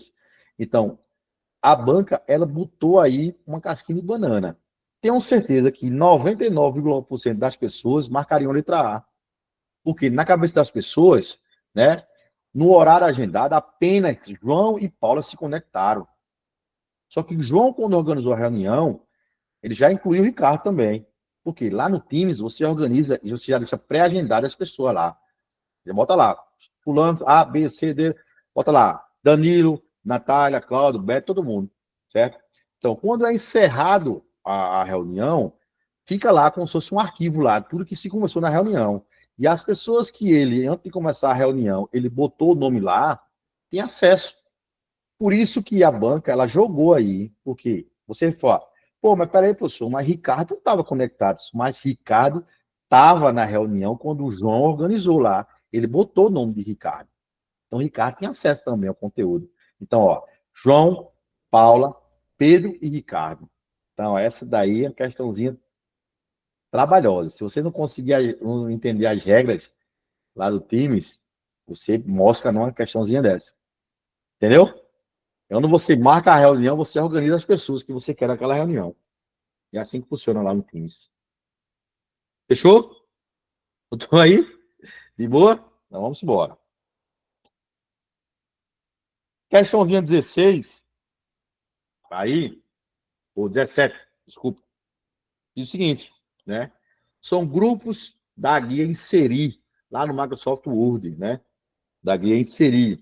Então, a banca, ela botou aí uma casquinha de banana. Tenho certeza que 99,1% das pessoas marcariam a letra A. Porque na cabeça das pessoas, né, no horário agendado, apenas João e Paula se conectaram. Só que João, quando organizou a reunião, ele já incluiu o Ricardo também. Porque lá no Teams, você organiza e você já deixa pré-agendado as pessoas lá. Você bota lá, fulano, A, B, C, D, bota lá, Danilo, Natália, Cláudio, Beto, todo mundo, certo? Então, quando é encerrado a reunião, fica lá como se fosse um arquivo lá, tudo que se conversou na reunião. E as pessoas que ele, antes de começar a reunião, ele botou o nome lá, tem acesso. Por isso que a banca, ela jogou aí, porque você fala, pô, mas peraí, professor, mas Ricardo não estava conectado, mas Ricardo estava na reunião quando o João organizou lá. Ele botou o nome de Ricardo. Então, Ricardo tem acesso também ao conteúdo. Então, ó, João, Paula, Pedro e Ricardo. Então, essa daí é uma questãozinha trabalhosa. Se você não conseguir entender as regras lá do Teams, você mostra numa questãozinha dessa. Entendeu? Quando você marca a reunião, você organiza as pessoas que você quer naquela reunião. É assim que funciona lá no Teams. Fechou? Estou aí? De boa? Então vamos embora. Questãozinha 16. Aí, ou 17, desculpa. Diz o seguinte, né? São grupos da guia inserir lá no Microsoft Word, né? Da guia inserir.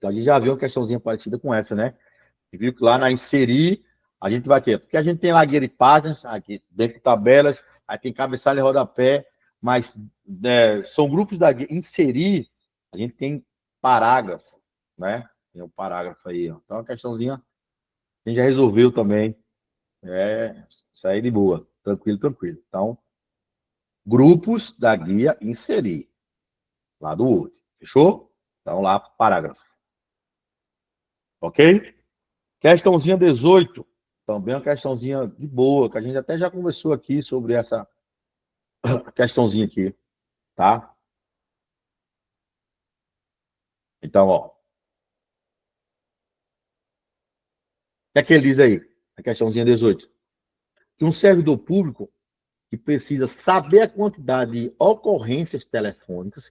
Então, a gente já viu uma questãozinha parecida com essa, né? E viu que lá na inserir, a gente vai ter. Porque a gente tem lá guia de páginas, aqui dentro de tabelas, aí tem cabeçalho e rodapé, mas são grupos da guia. Inserir, a gente tem parágrafo, né? Tem um parágrafo aí, ó. Então, a questãozinha a gente já resolveu também. Sair de boa. Tranquilo, tranquilo. Então, grupos da guia inserir. Lá do Word. Fechou? Então, lá, parágrafo. Ok? Questãozinha 18. Também uma questãozinha de boa, que a gente até já conversou aqui sobre essa questãozinha aqui. Tá? Então, ó. O que é que ele diz aí? A questãozinha 18. Que um servidor público que precisa saber a quantidade de ocorrências telefônicas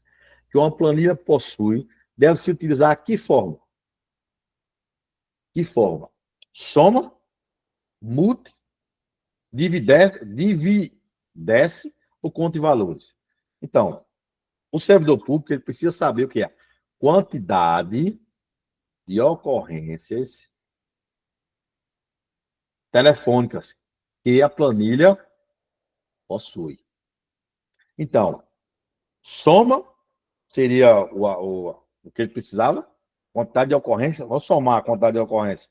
que uma planilha possui, deve se utilizar que forma? Que forma? Soma, multi, dividece ou conta de valores. Então, o servidor público ele precisa saber o que é quantidade de ocorrências telefônicas que a planilha possui. Então, soma seria o que ele precisava, quantidade de ocorrência, vamos somar a quantidade de ocorrência.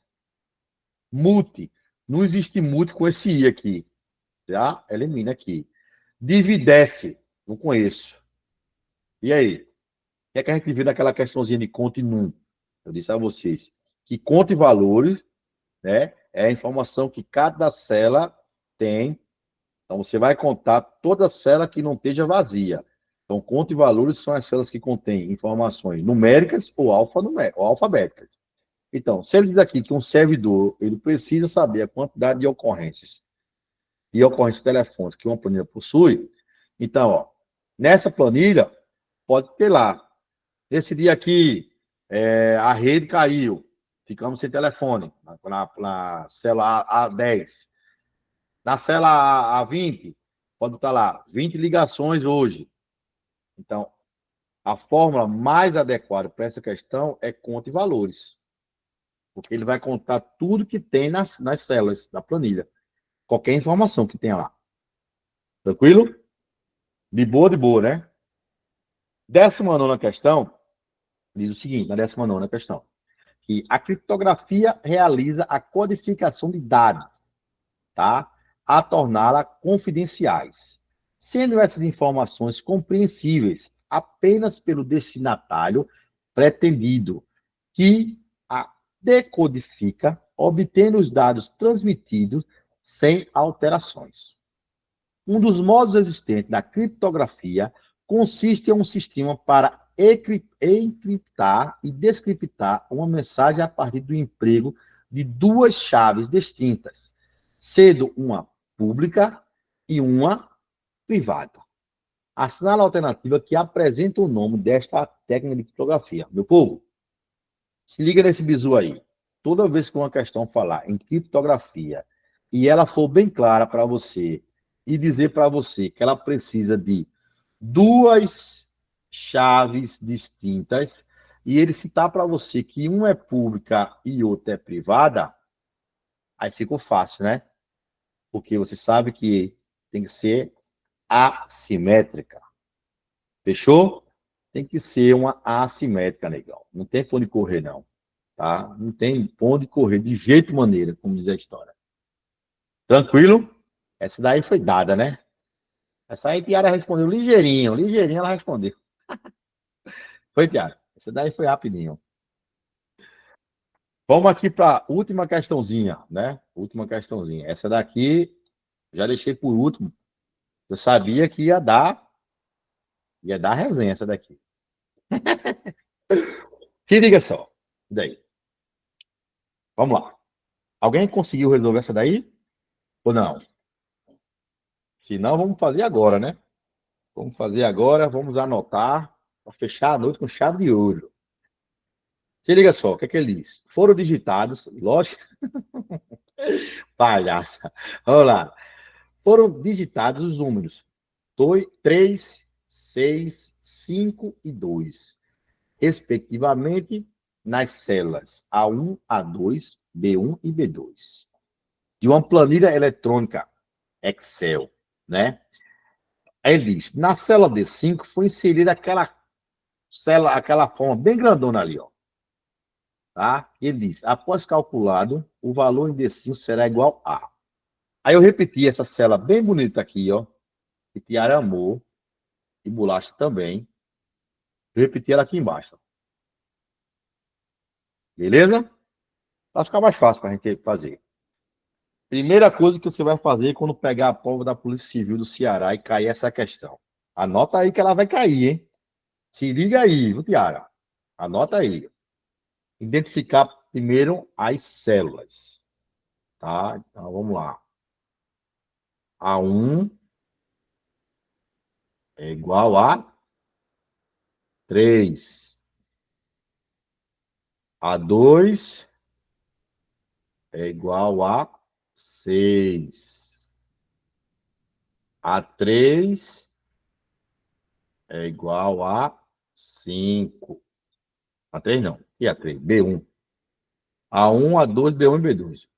Multi, não existe multi com esse i aqui, já elimina aqui. Dividece, não conheço. E aí? O que é que a gente viu naquela questãozinha de conta e num? Eu disse a vocês que conta e valores, né, é a informação que cada célula tem. Então, você vai contar toda célula que não esteja vazia. Então, conta e valores são as células que contêm informações numéricas ou alfabéticas. Então, se ele diz aqui que um servidor ele precisa saber a quantidade de ocorrências telefônicas que uma planilha possui, então, ó, nessa planilha, pode ter lá. Esse dia aqui, a rede caiu, ficamos sem telefone, na célula A10. Na célula A20, pode estar lá, 20 ligações hoje. Então, a fórmula mais adequada para essa questão é conta e valores. Porque ele vai contar tudo que tem nas células da planilha. Qualquer informação que tenha lá. Tranquilo? De boa, né? 19ª questão diz o seguinte, na 19ª questão, que a criptografia realiza a codificação de dados, tá? A torná-la confidenciais, sendo essas informações compreensíveis apenas pelo destinatário pretendido, que a decodifica, obtendo os dados transmitidos sem alterações. Um dos modos existentes da criptografia consiste em um sistema para encriptar e descriptar uma mensagem a partir do emprego de duas chaves distintas, sendo uma pública e uma privada. Assinala a alternativa que apresenta o nome desta técnica de criptografia. Meu povo, se liga nesse bizu aí. Toda vez que uma questão falar em criptografia e ela for bem clara para você e dizer para você que ela precisa de duas chaves distintas e ele citar para você que uma é pública e outra é privada, aí ficou fácil, né? Porque você sabe que tem que ser assimétrica. Fechou? Tem que ser uma assimétrica, negão. Não tem pra onde correr, não. Tá? Não tem pra onde correr de jeito e maneira, como diz a história. Tranquilo? Essa daí foi dada, né? Essa aí Tiara respondeu ligeirinho ela respondeu. Foi, Tiara. Essa daí foi rapidinho. Vamos aqui para a última questãozinha, né? Última questãozinha. Essa daqui já deixei por último. Eu sabia que ia dar resenha essa daqui. Se liga só. Daí. Vamos lá. Alguém conseguiu resolver essa daí? Ou não? Se não, vamos fazer agora, né? Vamos fazer agora, vamos anotar para fechar a noite com chave de ouro. Se liga só, o que é que ele diz? Foram digitados, lógico, palhaça. Vamos lá. Foram digitados os números 3, 6, 5 e 2, respectivamente, nas células A1, A2, B1 e B2 de uma planilha eletrônica Excel, né? Aí ele diz, na célula D5 foi inserida aquela célula, aquela forma bem grandona ali, ó. Tá? Ele diz, após calculado, o valor em D5 será igual a. Aí eu repeti essa célula bem bonita aqui, ó. Que Tiara amou. E bolacha também. Eu repeti ela aqui embaixo. Beleza? Vai ficar mais fácil para a gente fazer. Primeira coisa que você vai fazer quando pegar a prova da Polícia Civil do Ceará e cair essa questão. Anota aí que ela vai cair, hein? Se liga aí, viu, Tiara? Anota aí. Identificar primeiro as células. Tá? Então, vamos lá. A1 é igual a 3. A2 é igual a 6. A3 é igual a 5. A3 não. E A3? B1. A1, A2, B1 e B2.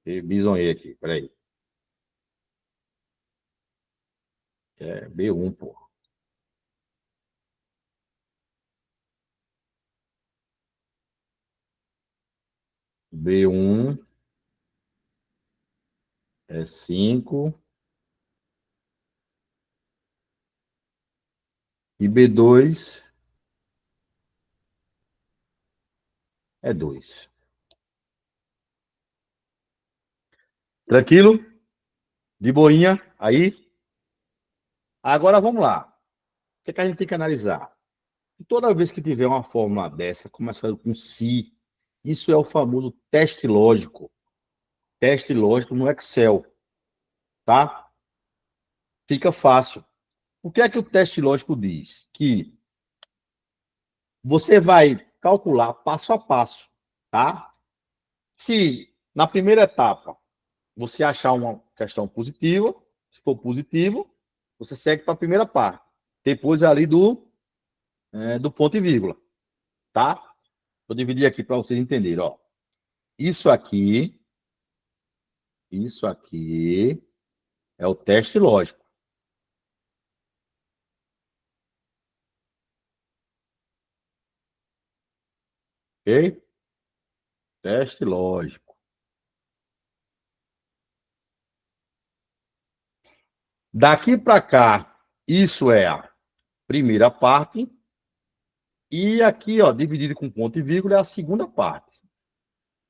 Eu bisonhei aqui, peraí. É B1, pô. B1 é 5. E B2 é 2. Tranquilo? De boinha? Aí? Agora vamos lá. O que é que a gente tem que analisar? Toda vez que tiver uma fórmula dessa, começando com si, isso é o famoso teste lógico. Teste lógico no Excel. Tá? Fica fácil. O que é que o teste lógico diz? Que você vai calcular passo a passo, tá? Se na primeira etapa você achar uma questão positiva, se for positivo, você segue para a primeira parte. Depois ali do ponto e vírgula, tá? Vou dividir aqui para vocês entenderem, ó. Isso aqui é o teste lógico. Ok? Teste lógico. Daqui para cá, isso é a primeira parte. E aqui, ó, dividido com ponto e vírgula, é a segunda parte.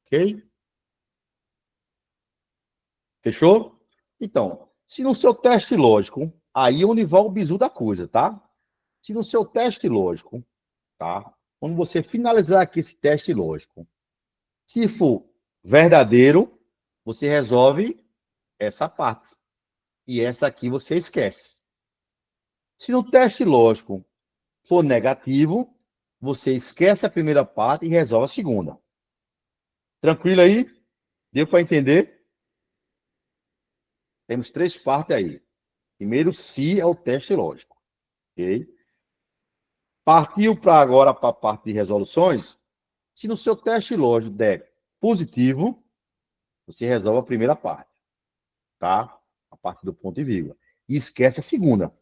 Ok? Fechou? Então, se no seu teste lógico, aí é onde vai o bizu da coisa, tá? Se no seu teste lógico, tá? Quando você finalizar aqui esse teste lógico, se for verdadeiro, você resolve essa parte. E essa aqui você esquece. Se no teste lógico for negativo, você esquece a primeira parte e resolve a segunda. Tranquilo aí? Deu para entender? Temos 3 partes aí. Primeiro, se é o teste lógico. Ok? Partiu para agora para a parte de resoluções. Se no seu teste lógico der positivo, você resolve a primeira parte. Tá? A parte do ponto e vírgula. E esquece a segunda.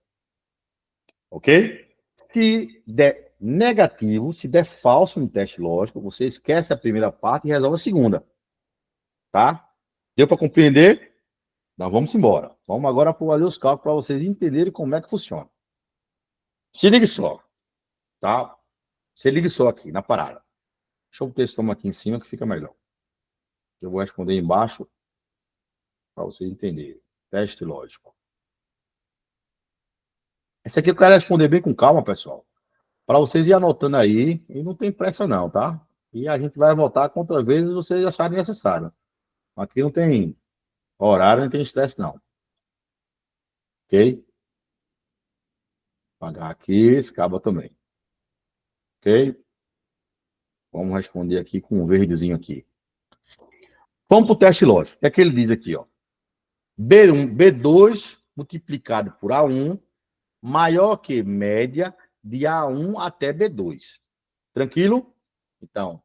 Ok? Se der negativo, se der falso no teste lógico, você esquece a primeira parte e resolve a segunda. Tá? Deu para compreender? Então vamos embora. Vamos agora fazer os cálculos para vocês entenderem como é que funciona. Se ligue só. Tá? Se ligue só aqui na parada. Deixa eu botar esse toma aqui em cima que fica melhor. Eu vou responder embaixo para vocês entenderem. Teste lógico. Esse aqui eu quero responder bem com calma, pessoal. Para vocês ir anotando aí, e não tem pressa não, tá? E a gente vai voltar quantas vezes vocês acharem necessário. Aqui não tem horário, não tem estresse não. Ok? Apagar aqui, esse cabo também. Ok? Vamos responder aqui com um verdezinho aqui. Vamos para o teste lógico. O que é que ele diz aqui, ó? B1, B2 multiplicado por A1 maior que média de A1 até B2. Tranquilo? Então,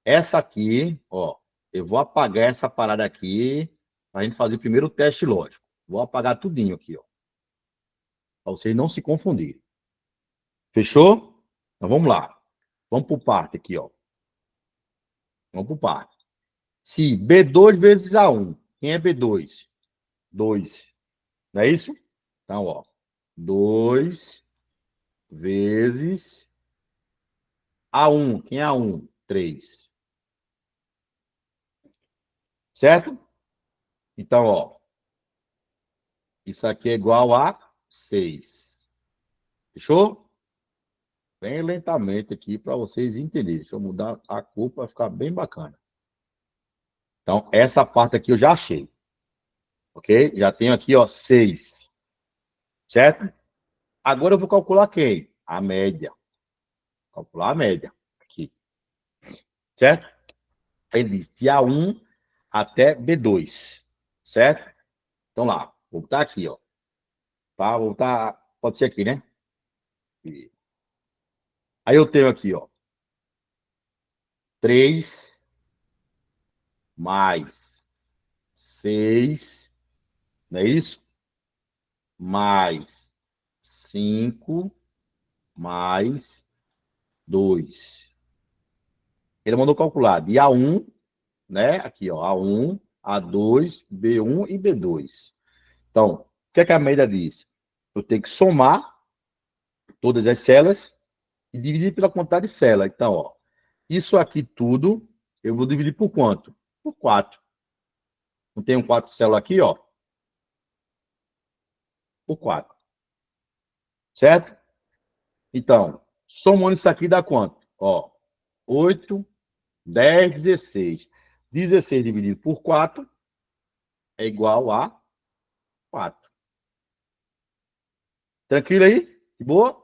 essa aqui, ó, eu vou apagar essa parada aqui para a gente fazer primeiro o teste lógico. Vou apagar tudinho aqui, ó, para vocês não se confundirem. Fechou? Então vamos lá. Vamos por parte aqui, ó. Vamos por parte. Se B2 vezes A1, quem é B2? 2. Não é isso? Então, ó, 2 vezes A1. Quem é A1? 3. Certo? Então, ó, isso aqui é igual a 6. Fechou? Bem lentamente aqui para vocês entenderem. Deixa eu mudar a cor para ficar bem bacana. Então, essa parte aqui eu já achei. Ok? Já tenho aqui, ó, 6. Certo? Agora eu vou calcular quem? A média. Calcular a média. Aqui. Certo? Ele diz de A1 até B2. Certo? Então lá. Vou botar aqui, ó. Tá? Vou botar. Pode ser aqui, né? Aí eu tenho aqui, ó. 3 mais 6. Não é isso? Mais 5 mais 2. Ele mandou calcular de A1, né? Aqui, ó. A1, A2, B1 e B2. Então, o que é que a média diz? Eu tenho que somar todas as células e dividir pela quantidade de célula. Então, ó, isso aqui tudo eu vou dividir por quanto? Por 4. Não tem 4 células aqui, ó? Por 4. Certo? Então, somando isso aqui dá quanto? Ó, 8, 10, 16. 16 dividido por 4 é igual a 4. Tranquilo aí? De boa?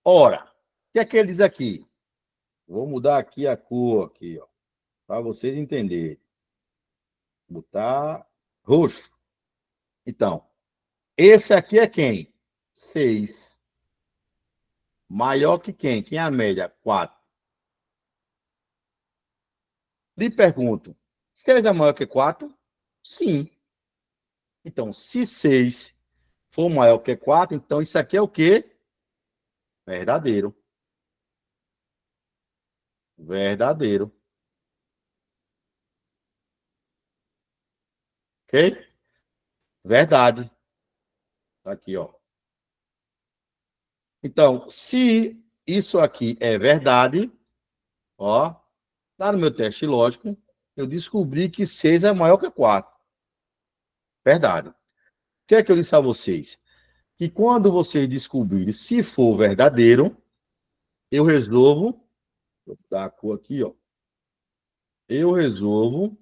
Ora, o que é que ele diz aqui? Vou mudar aqui a cor aqui, ó, para vocês entenderem. Botar roxo. Então, esse aqui é quem? 6. Maior que quem? Quem é a média? 4. Lhe pergunto, 6 é maior que 4? Sim. Então, se 6 for maior que 4, então isso aqui é o quê? Verdadeiro. Verdadeiro. Ok? Verdade. Tá aqui, ó. Então, se isso aqui é verdade, ó, lá no meu teste lógico, eu descobri que 6 é maior que 4. Verdade. O que é que eu disse a vocês? Que quando vocês descobrirem se for verdadeiro, eu resolvo, vou dar a cor aqui, ó. Eu resolvo,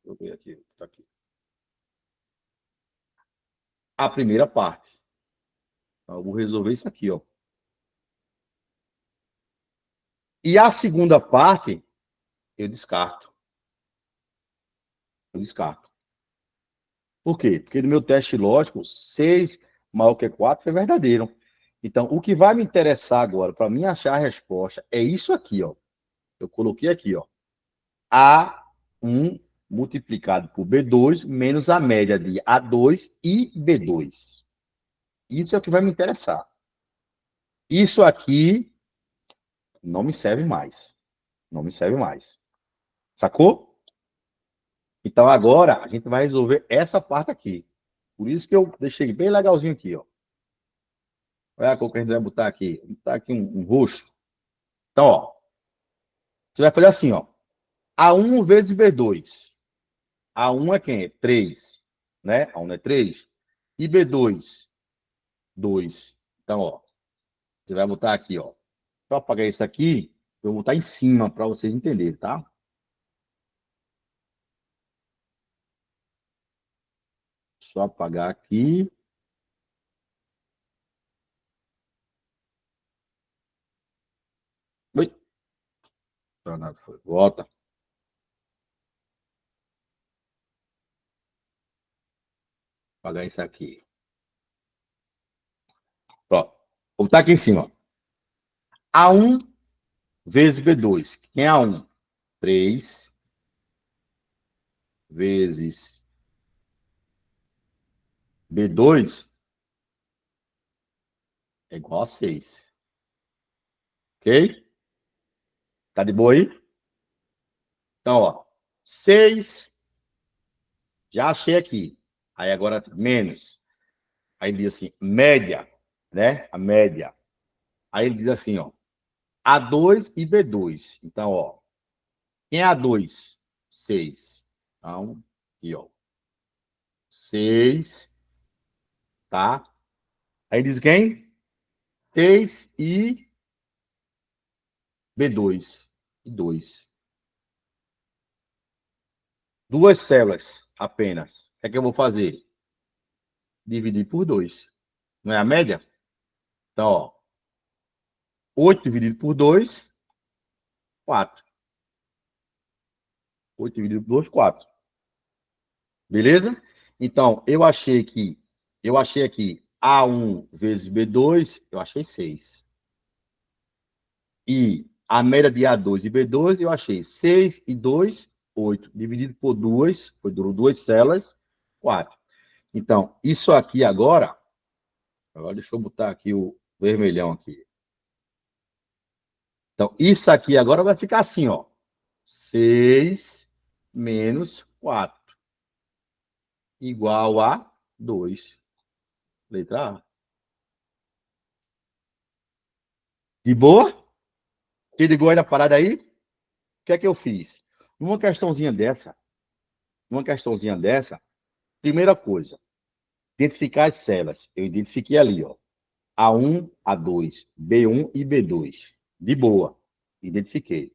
deixa eu ver aqui, tá aqui. A primeira parte. Então, eu vou resolver isso aqui, ó. E a segunda parte, eu descarto. Eu descarto. Por quê? Porque no meu teste lógico, 6 maior que 4 é verdadeiro. Então, o que vai me interessar agora, para mim achar a resposta, é isso aqui, ó. Eu coloquei aqui, ó. A1 multiplicado por B2 menos a média de A2 e B2. Isso é o que vai me interessar. Isso aqui não me serve mais. Não me serve mais. Sacou? Então agora a gente vai resolver essa parte aqui. Por isso que eu deixei bem legalzinho aqui, ó. Olha a cor que a gente vai botar aqui. Vou botar aqui um roxo. Então, ó. Você vai fazer assim, ó. A1 vezes B2. A1 é quem? 3. Né? A1 é 3. E B2? 2. Então, ó. Você vai botar aqui, ó. Só apagar isso aqui, eu vou botar em cima para vocês entenderem, tá? Só apagar aqui. Oi. Foi. Volta. Apagar isso aqui. Pronto. Vou botar aqui em cima. A1 vezes B2. Quem é A1? 3 vezes B2 é igual a 6. Ok? Tá de boa aí? Então, ó. 6. Já achei aqui. Aí agora menos. Aí ele diz assim, média, né? A média. Aí ele diz assim, ó. A2 e B2. Então, ó. Quem é A2? 6. Então, aqui, ó. 6, tá? Aí diz quem? 6 e B2. E 2. Duas células apenas. O que é que eu vou fazer? Dividir por 2. Não é a média? Então, ó. 8 dividido por 2, 4. 8 dividido por 2, 4. Beleza? Então, eu achei aqui A1 vezes B2, eu achei 6. E a média de A2 e B2, eu achei 6 e 2, 8. Dividido por 2, foi duas células, 4. Então, isso aqui agora deixa eu botar aqui o vermelhão aqui. Então, isso aqui agora vai ficar assim, ó. 6 menos 4 igual a 2. Letra A. De boa? Se ligou aí na parada aí? O que é que eu fiz? Numa questãozinha dessa, primeira coisa, identificar as células. Eu identifiquei ali, ó. A1, A2, B1 e B2. De boa. Identifiquei. O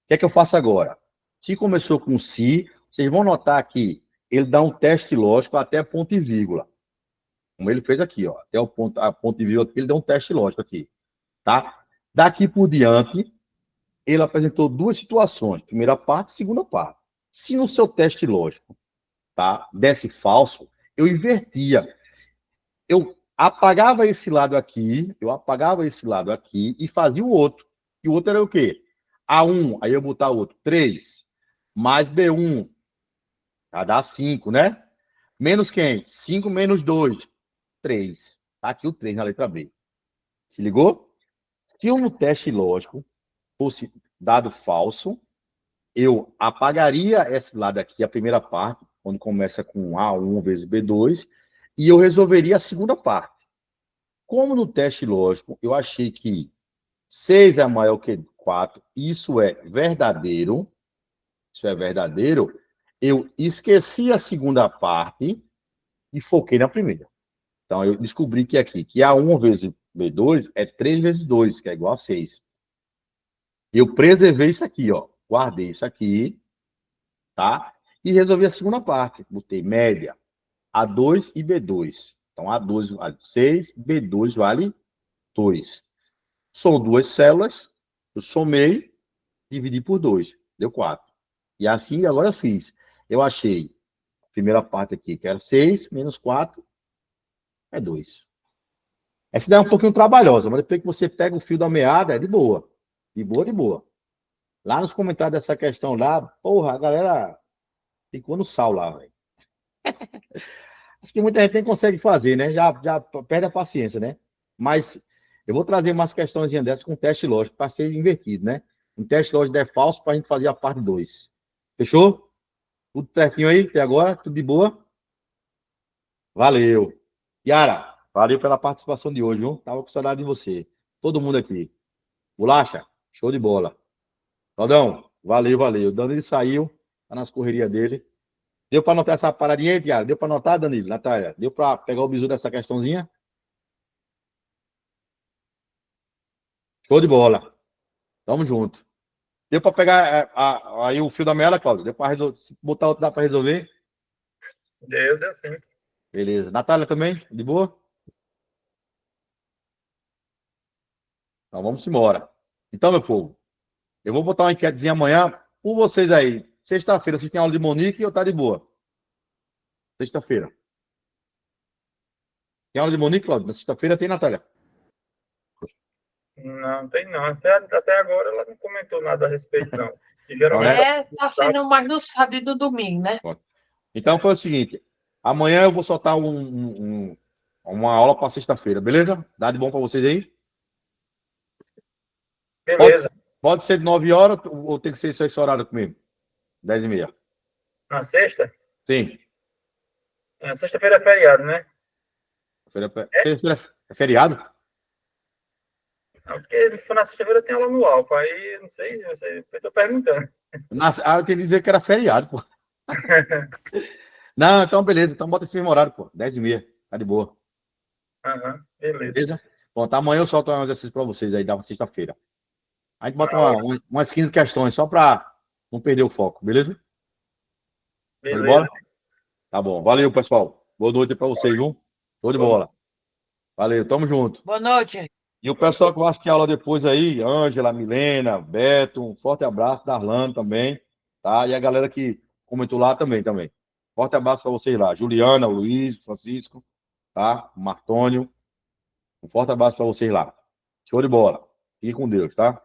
que é que eu faço agora? Se começou com si, vocês vão notar que ele dá um teste lógico até ponto e vírgula. Como ele fez aqui, ó. Até o ponto, a ponto e vírgula aqui, ele dá um teste lógico aqui. Tá? Daqui por diante, ele apresentou duas situações. Primeira parte, segunda parte. Se no seu teste lógico, tá, desse falso, eu invertia. Eu apagava esse lado aqui e fazia o outro. E o outro era o quê? A1, aí eu botar o outro, 3, mais B1, vai dar 5, né? Menos quem? 5 menos 2, 3. Tá aqui o 3 na letra B. Se ligou? Se eu no teste lógico fosse dado falso, eu apagaria esse lado aqui, a primeira parte, quando começa com A1 vezes B2, e eu resolveria a segunda parte. Como no teste lógico eu achei que 6 é maior que 4, isso é verdadeiro, eu esqueci a segunda parte e foquei na primeira. Então, eu descobri que aqui, que A1 vezes B2 é 3 vezes 2, que é igual a 6. Eu preservei isso aqui, ó. Guardei isso aqui, tá? E resolvi a segunda parte. Botei média A2 e B2. Então, A2 vale 6, B2 vale 2. São duas células, eu somei, dividi por 2, deu 4. E assim, agora eu fiz. Eu achei a primeira parte aqui, que era 6, menos 4, é 2. Essa daí é um pouquinho trabalhosa, mas depois que você pega o fio da meada, é de boa. De boa, de boa. Lá nos comentários dessa questão lá, porra, a galera ficou no sal lá, velho. Acho que muita gente nem consegue fazer, né? Já perde a paciência, né? Mas eu vou trazer umas questões dessas com teste lógico, para ser invertido, né? Um teste lógico é falso para a gente fazer a parte 2. Fechou? Tudo certinho aí até agora? Tudo de boa? Valeu. Yara, valeu pela participação de hoje, viu? Tava com saudade de você. Todo mundo aqui. Bolacha, show de bola. Claudão, valeu, valeu. O Danilo saiu, tá nas correrias dele. Deu para anotar essa paradinha aí, Tiago? Deu para anotar, Danilo? Natália? Deu para pegar o bizu dessa questãozinha? Show de bola. Tamo junto. Deu para pegar aí o fio da meada, Cláudio? Deu para resolver? Se botar outro, dá para resolver? Deu sim. Beleza. Natália também? De boa? Então vamos embora. Então, meu povo, eu vou botar uma enquetezinha amanhã por vocês aí. Sexta-feira, vocês têm aula de Monique ou tá de boa? Sexta-feira. Tem aula de Monique, Cláudio? Na sexta-feira tem, Natália? Não, tem não. Até agora ela não comentou nada a respeito, não. E geralmente Tá sendo mais no sábado e no domingo, né? Então foi o seguinte, amanhã eu vou soltar uma aula para sexta-feira, beleza? Dá de bom para vocês aí? beleza. Pode ser de 9 horas ou tem que ser só esse horário comigo? 10h30. Na sexta? Sim. Sexta-feira é feriado, né? Sexta-feira é feriado? Não, porque se for na sexta-feira tem aula no Alfa. Aí, não sei, eu tô perguntando. Eu queria dizer que era feriado, pô. Não, então beleza. Então bota esse mesmo horário, pô. 10h30. Tá de boa. Aham, beleza. Beleza? Bom, tá, amanhã eu solto um exercício para vocês aí da sexta-feira. A gente bota umas 15 questões só para não perder o foco, beleza? Show de bola? Tá bom. Valeu, pessoal. Boa noite para vocês, viu? Show de bola. Valeu, tamo junto. Boa noite. E o pessoal que vai assistir a aula depois aí, Ângela, Milena, Beto, um forte abraço, Darlan também, tá? E a galera que comentou lá também. Forte abraço para vocês lá. Juliana, o Luiz, Francisco, tá? O Martônio. Um forte abraço para vocês lá. Show de bola. Fique com Deus, tá?